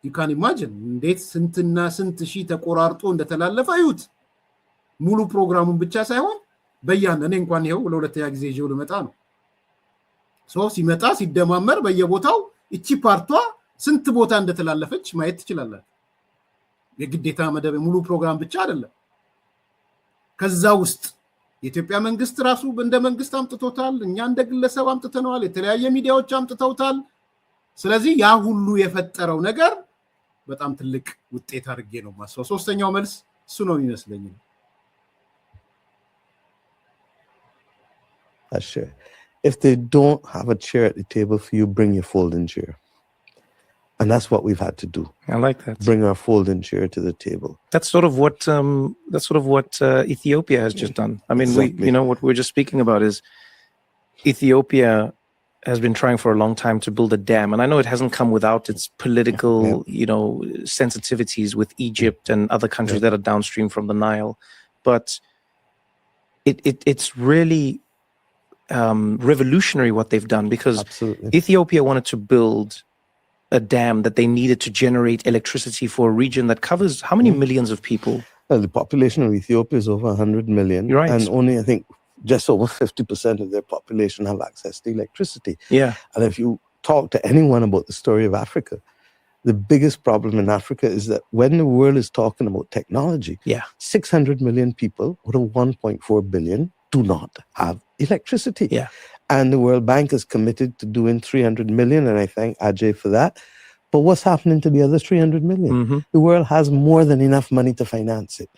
B: you can imagine እንዴት ስንትና ስንት ሺህ ተቆራርጦ እንደተላለፈ እዩት። ሙሉ ፕሮግራሙን ብቻ ሳይሆን እኔ እንኳን ይሄው ለሁለተኛ ጊዜ ይዤው ልመጣ ነው። ሲመጣ ሲደማመር በየቦታው እቺ ፓርቷ ስንት ቦታ እንደተላለፈች ማየት ትችላላችሁ። የግዴታ መደብ ሙሉ ፕሮግራም ብቻ አይደለም። ከዛ ውስጥ የኢትዮጵያ መንግስት ራሱ እንደ መንግስት አምጥቶታል፣ እኛ እንደ ግለሰብ አምጥተነዋል፣ የተለያየ ሚዲያዎች አምጥተውታል። ስለዚህ ያ ሁሉ የፈጠረው ነገር በጣም ትልቅ ውጤት አድርጌ ነው ማስበው። ሶስተኛው መልስ እሱ ነው የሚመስለኝ።
E: Sure. If they don't have a chair at the table for you, bring your folding chair. And that's what we've had to do.
F: I like that.
E: Bring our folding chair to the table.
F: That's sort of what Ethiopia has just done. I mean,
E: Exactly.
F: what we're just speaking about is Ethiopia has been trying for a long time to build a dam, and I know it hasn't come without its political, sensitivities with Egypt and other countries that are downstream from the Nile, but it's really revolutionary what they've done, because
E: Absolutely.
F: Ethiopia wanted to build a dam that they needed to generate electricity for a region that covers how many millions of people?
E: Well, the population of Ethiopia is over 100 million.
F: You're right.
E: And only, I think, just over 50% of their population have access to electricity.
F: Yeah.
E: And if you talk to anyone about the story of Africa, the biggest problem in Africa is that when the world is talking about technology, 600 million people out of 1.4 billion do not have electricity.
F: Yeah.
E: And the World Bank is committed to doing 300 million, and I thank Ajay for that. But what's happening to the other 300 million?
F: Mm-hmm.
E: The world has more than enough money to finance it.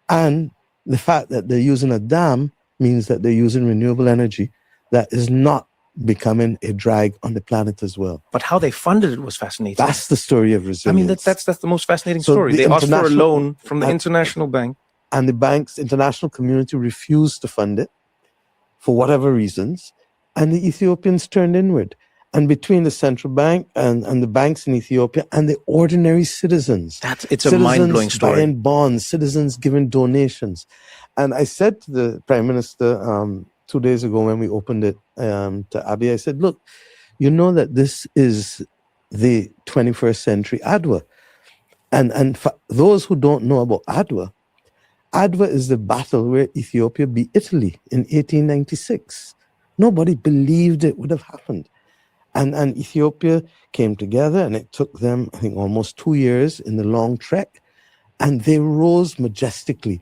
E: And the fact that they're using a dam means that they're using renewable energy that is not becoming a drag on the planet as well.
F: But how they funded it was fascinating.
E: That's the story of resilience.
F: I mean, that's the most fascinating
E: So
F: story.
E: the
F: They asked for a
E: international-
F: loan from the international bank.
E: And the bank's international community refused to fund it for whatever reasons. And the Ethiopians turned inward. And between the central bank and the banks in Ethiopia and the ordinary citizens.
F: It's a mind-blowing story.
E: Buying bonds, citizens giving donations. And I said to the Prime Minister 2 days ago when we opened it to Abiy, I said, look, you know that this is the 21st century Adwa. And for those who don't know about Adwa is the battle where Ethiopia beat Italy in 1896. Nobody believed it would have happened. And Ethiopia came together, and it took them, I think, almost 2 years in the long trek, and they rose majestically.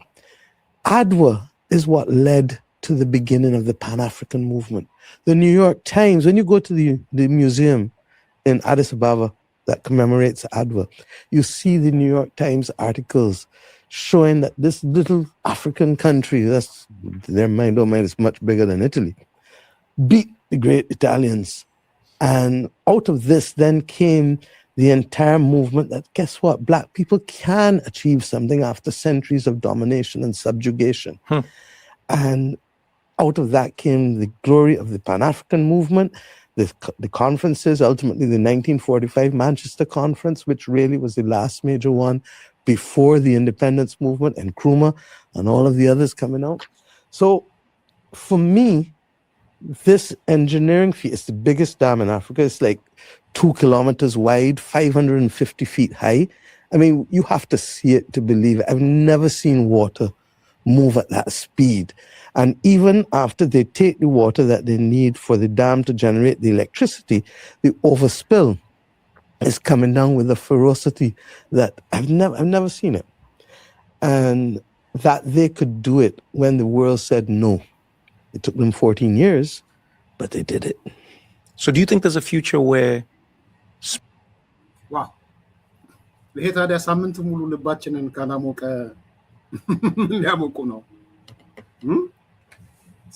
E: Adwa is what led to the beginning of the Pan-African movement. The New York Times, when you go to the museum in Addis Ababa that commemorates Adwa, you see the New York Times articles showing that this little African country, that's their mind, oh mind, is much bigger than Italy, beat the great Italians. And out of this then came the entire movement that, guess what, Black people can achieve something after centuries of domination and subjugation. And out of that came the glory of the Pan-African movement, the conferences, ultimately the 1945 Manchester Conference, which really was the last major one before the independence movement, and Nkrumah and all of the others coming out. So for me, this engineering feat is the biggest dam in Africa. It's like 2 kilometers wide, 550 feet high. I mean, you have to see it to believe it. I've never seen water move at that speed. And even after they take the water that they need for the dam to generate the electricity, the overspill is coming down with a ferocity that I've never seen it. And that they could do it when the world said no. It took them 14 years, but they did it.
F: So do you think there's a future where...
B: ዋው! ይሄ ታዲያ ሳምንት ሙሉ ልባችንን ካላሞቀ ሊያሞቁ ነው።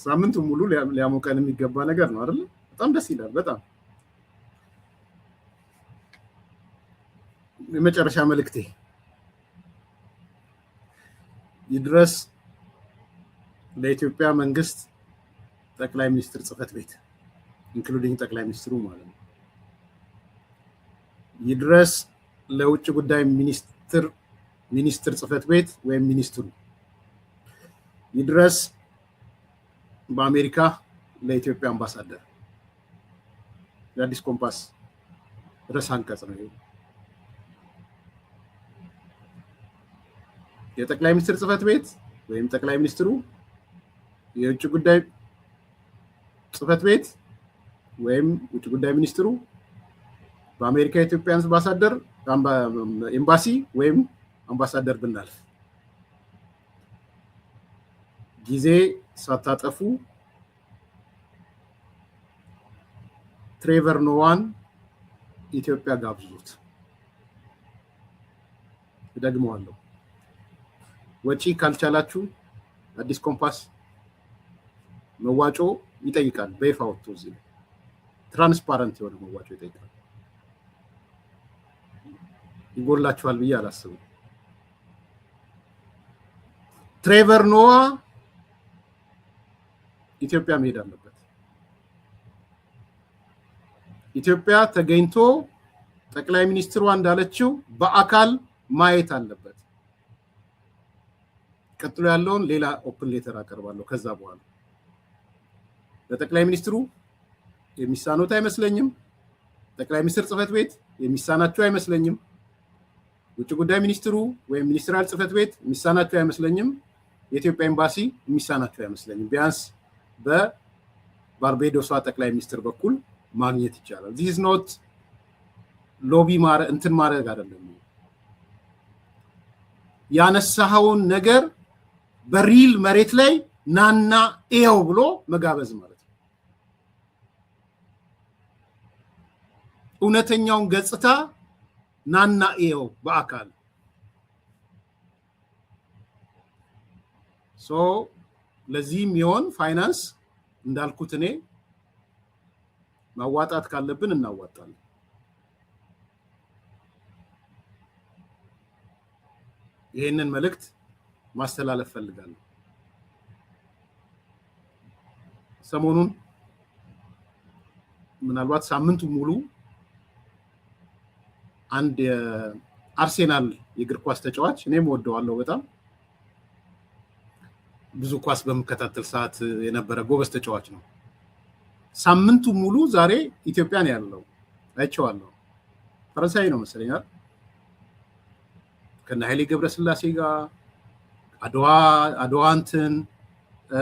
B: ሳምንቱ ሙሉ ሊያሞቀን የሚገባ ነገር ነው አይደል? በጣም ደስ ይላል። በጣም የመጨረሻ መልእክቴ ይድረስ ለኢትዮጵያ መንግስት ጠቅላይ ሚኒስትር ጽህፈት ቤት ኢንክሉዲንግ ጠቅላይ ሚኒስትሩ ማለት ነው። ይድረስ ለውጭ ጉዳይ ሚኒስትር ጽህፈት ቤት ወይም ሚኒስትሩ። ይድረስ በአሜሪካ ለኢትዮጵያ አምባሳደር። የአዲስ ኮምፓስ ርዕሰ አንቀጽ ነው። የጠቅላይ ሚኒስትር ጽህፈት ቤት ወይም ጠቅላይ ሚኒስትሩ፣ የውጭ ጉዳይ ጽህፈት ቤት ወይም ውጭ ጉዳይ ሚኒስትሩ፣ በአሜሪካ የኢትዮጵያ አምባሳደር ኤምባሲ ወይም አምባሳደር ብናልፍ ጊዜ ሳታጠፉ ትሬቨር ኖዋን ኢትዮጵያ ጋብዙት። እደግመዋለሁ። ወጪ ካልቻላችሁ አዲስ ኮምፓስ መዋጮ ይጠይቃል። በይፋ ወጥቶ እዚህ ትራንስፓረንት የሆነ መዋጮ ይጠይቃል። ይጎላችኋል ብዬ አላስብም። ትሬቨር ኖዋ ኢትዮጵያ መሄድ አለበት። ኢትዮጵያ ተገኝቶ ጠቅላይ ሚኒስትሯ እንዳለችው በአካል ማየት አለበት። ቀጥሎ ያለውን ሌላ ኦፕን ሌተር አቀርባለሁ ከዛ በኋላ ለጠቅላይ ሚኒስትሩ የሚሳኖት አይመስለኝም። ጠቅላይ ሚኒስትር ጽህፈት ቤት የሚሳናቸው አይመስለኝም። ውጭ ጉዳይ ሚኒስትሩ ወይም ሚኒስትራል ጽህፈት ቤት የሚሳናቸው አይመስለኝም። የኢትዮጵያ ኤምባሲ የሚሳናቸው አይመስለኝም። ቢያንስ በባርቤዶሷ ጠቅላይ ሚኒስትር በኩል ማግኘት ይቻላል። this is not ሎቢ እንትን ማድረግ አይደለም። ያነሳኸውን ነገር በሪል መሬት ላይ ናና ኤው ብሎ መጋበዝ ማለት ነው። እውነተኛውን ገጽታ ናና ኤው በአካል ለዚህም ይሆን ፋይናንስ እንዳልኩት እኔ ማዋጣት ካለብን እናዋጣለን። ይሄንን መልእክት ማስተላለፍ ፈልጋለሁ። ሰሞኑን ምናልባት ሳምንቱ ሙሉ አንድ የአርሴናል የእግር ኳስ ተጫዋች እኔም ወደዋለሁ በጣም ብዙ ኳስ በመከታተል ሰዓት የነበረ ጎበዝ ተጫዋች ነው። ሳምንቱ ሙሉ ዛሬ ኢትዮጵያ ነው ያለው አይቼዋለሁ። ፈረንሳይ ነው መሰለኝ ከነ ኃይሌ ገብረስላሴ ጋር አድዋ እንትን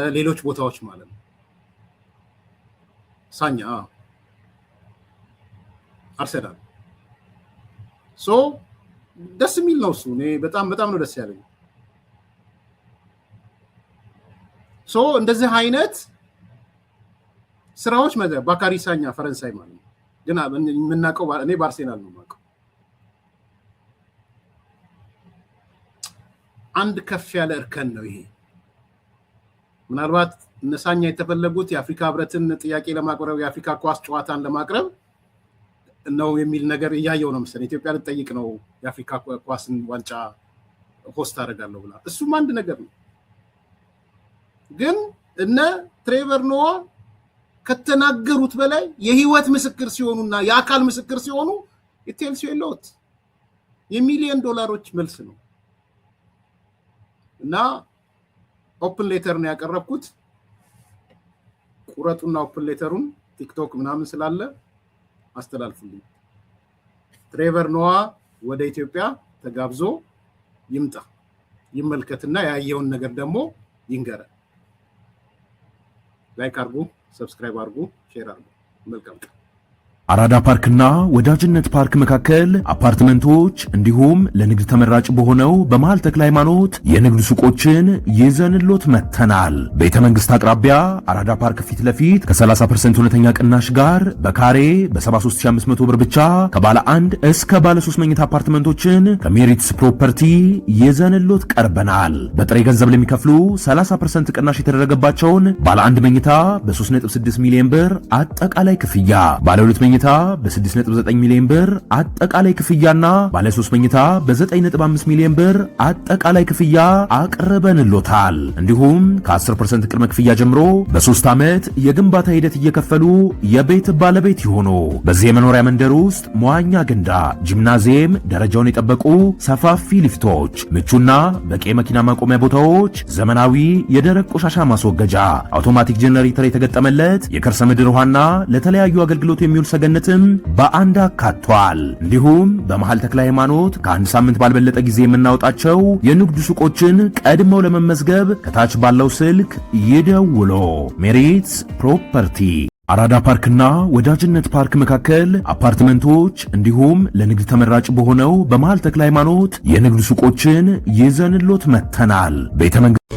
B: ሌሎች ቦታዎች ማለት ነው። ሳኛ አርሰናል ደስ የሚል ነው እሱ። እኔ በጣም ነው ደስ ያለኝ። እንደዚህ አይነት ስራዎች ባካሪ ሳኛ ፈረንሳይ ማለት ነው። ግን የምናውቀው እኔ በአርሴናል ነው የማውቀው። አንድ ከፍ ያለ እርከን ነው ይሄ። ምናልባት እነሳኛ የተፈለጉት የአፍሪካ ህብረትን ጥያቄ ለማቅረብ የአፍሪካ ኳስ ጨዋታን ለማቅረብ ነው የሚል ነገር እያየው ነው መሰለኝ። ኢትዮጵያ ልትጠይቅ ነው የአፍሪካ ኳስን ዋንጫ ሆስት አደርጋለሁ ብላ። እሱም አንድ ነገር ነው። ግን እነ ትሬቨር ኖዋ ከተናገሩት በላይ የህይወት ምስክር ሲሆኑና የአካል ምስክር ሲሆኑ ኢቴልስ የለውት የሚሊዮን ዶላሮች መልስ ነው። እና ኦፕን ሌተር ነው ያቀረብኩት። ቁረጡና ኦፕን ሌተሩን ቲክቶክ ምናምን ስላለ አስተላልፉልኝ። ትሬቨር ኖዋ ወደ ኢትዮጵያ ተጋብዞ ይምጣ፣ ይመልከትና ያየውን ነገር ደግሞ ይንገረ። ላይክ አርጉ፣ ሰብስክራይብ አርጉ፣ ሼር አርጉ። መልካም
A: አራዳ ፓርክና ወዳጅነት ፓርክ መካከል አፓርትመንቶች እንዲሁም ለንግድ ተመራጭ በሆነው በመሃል ተክለ ሃይማኖት የንግድ ሱቆችን ይዘንሎት መተናል። ቤተ መንግስት አቅራቢያ አራዳ ፓርክ ፊት ለፊት ከ30% እውነተኛ ቅናሽ ጋር በካሬ በ73500 ብር ብቻ ከባለ 1 እስከ ባለ 3 መኝታ አፓርትመንቶችን ከሜሪትስ ፕሮፐርቲ ይዘንሎት ቀርበናል። በጥሬ ገንዘብ ለሚከፍሉ 30% ቅናሽ የተደረገባቸውን ባለ 1 መኝታ በ3.6 ሚሊዮን ብር አጠቃላይ ክፍያ፣ ባለ 2 መኝታ በ6.9 ሚሊዮን ብር አጠቃላይ ክፍያና ባለ 3 መኝታ በ9.5 ሚሊዮን ብር አጠቃላይ ክፍያ አቅርበንሎታል። እንዲሁም ከ10% ቅድመ ክፍያ ጀምሮ በ3 ዓመት የግንባታ ሂደት እየከፈሉ የቤት ባለቤት ይሆኑ። በዚህ የመኖሪያ መንደር ውስጥ መዋኛ ገንዳ፣ ጂምናዚየም፣ ደረጃውን የጠበቁ ሰፋፊ ሊፍቶች፣ ምቹና በቂ መኪና ማቆሚያ ቦታዎች፣ ዘመናዊ የደረቅ ቆሻሻ ማስወገጃ፣ አውቶማቲክ ጄኔሬተር የተገጠመለት የከርሰ ምድር ውሃና ለተለያዩ አገልግሎት የሚውል ሰገነትም በአንድ አካቷል። እንዲሁም በመሃል ተክለ ሃይማኖት ከአንድ ሳምንት ባልበለጠ ጊዜ የምናወጣቸው የንግድ ሱቆችን ቀድመው ለመመዝገብ ከታች ባለው ስልክ ይደውሎ። ሜሪትስ ፕሮፐርቲ አራዳ ፓርክና ወዳጅነት ፓርክ መካከል አፓርትመንቶች እንዲሁም ለንግድ ተመራጭ በሆነው በመሃል ተክለ ሃይማኖት የንግድ ሱቆችን ይዘንሎት መተናል። ቤተ መንግስት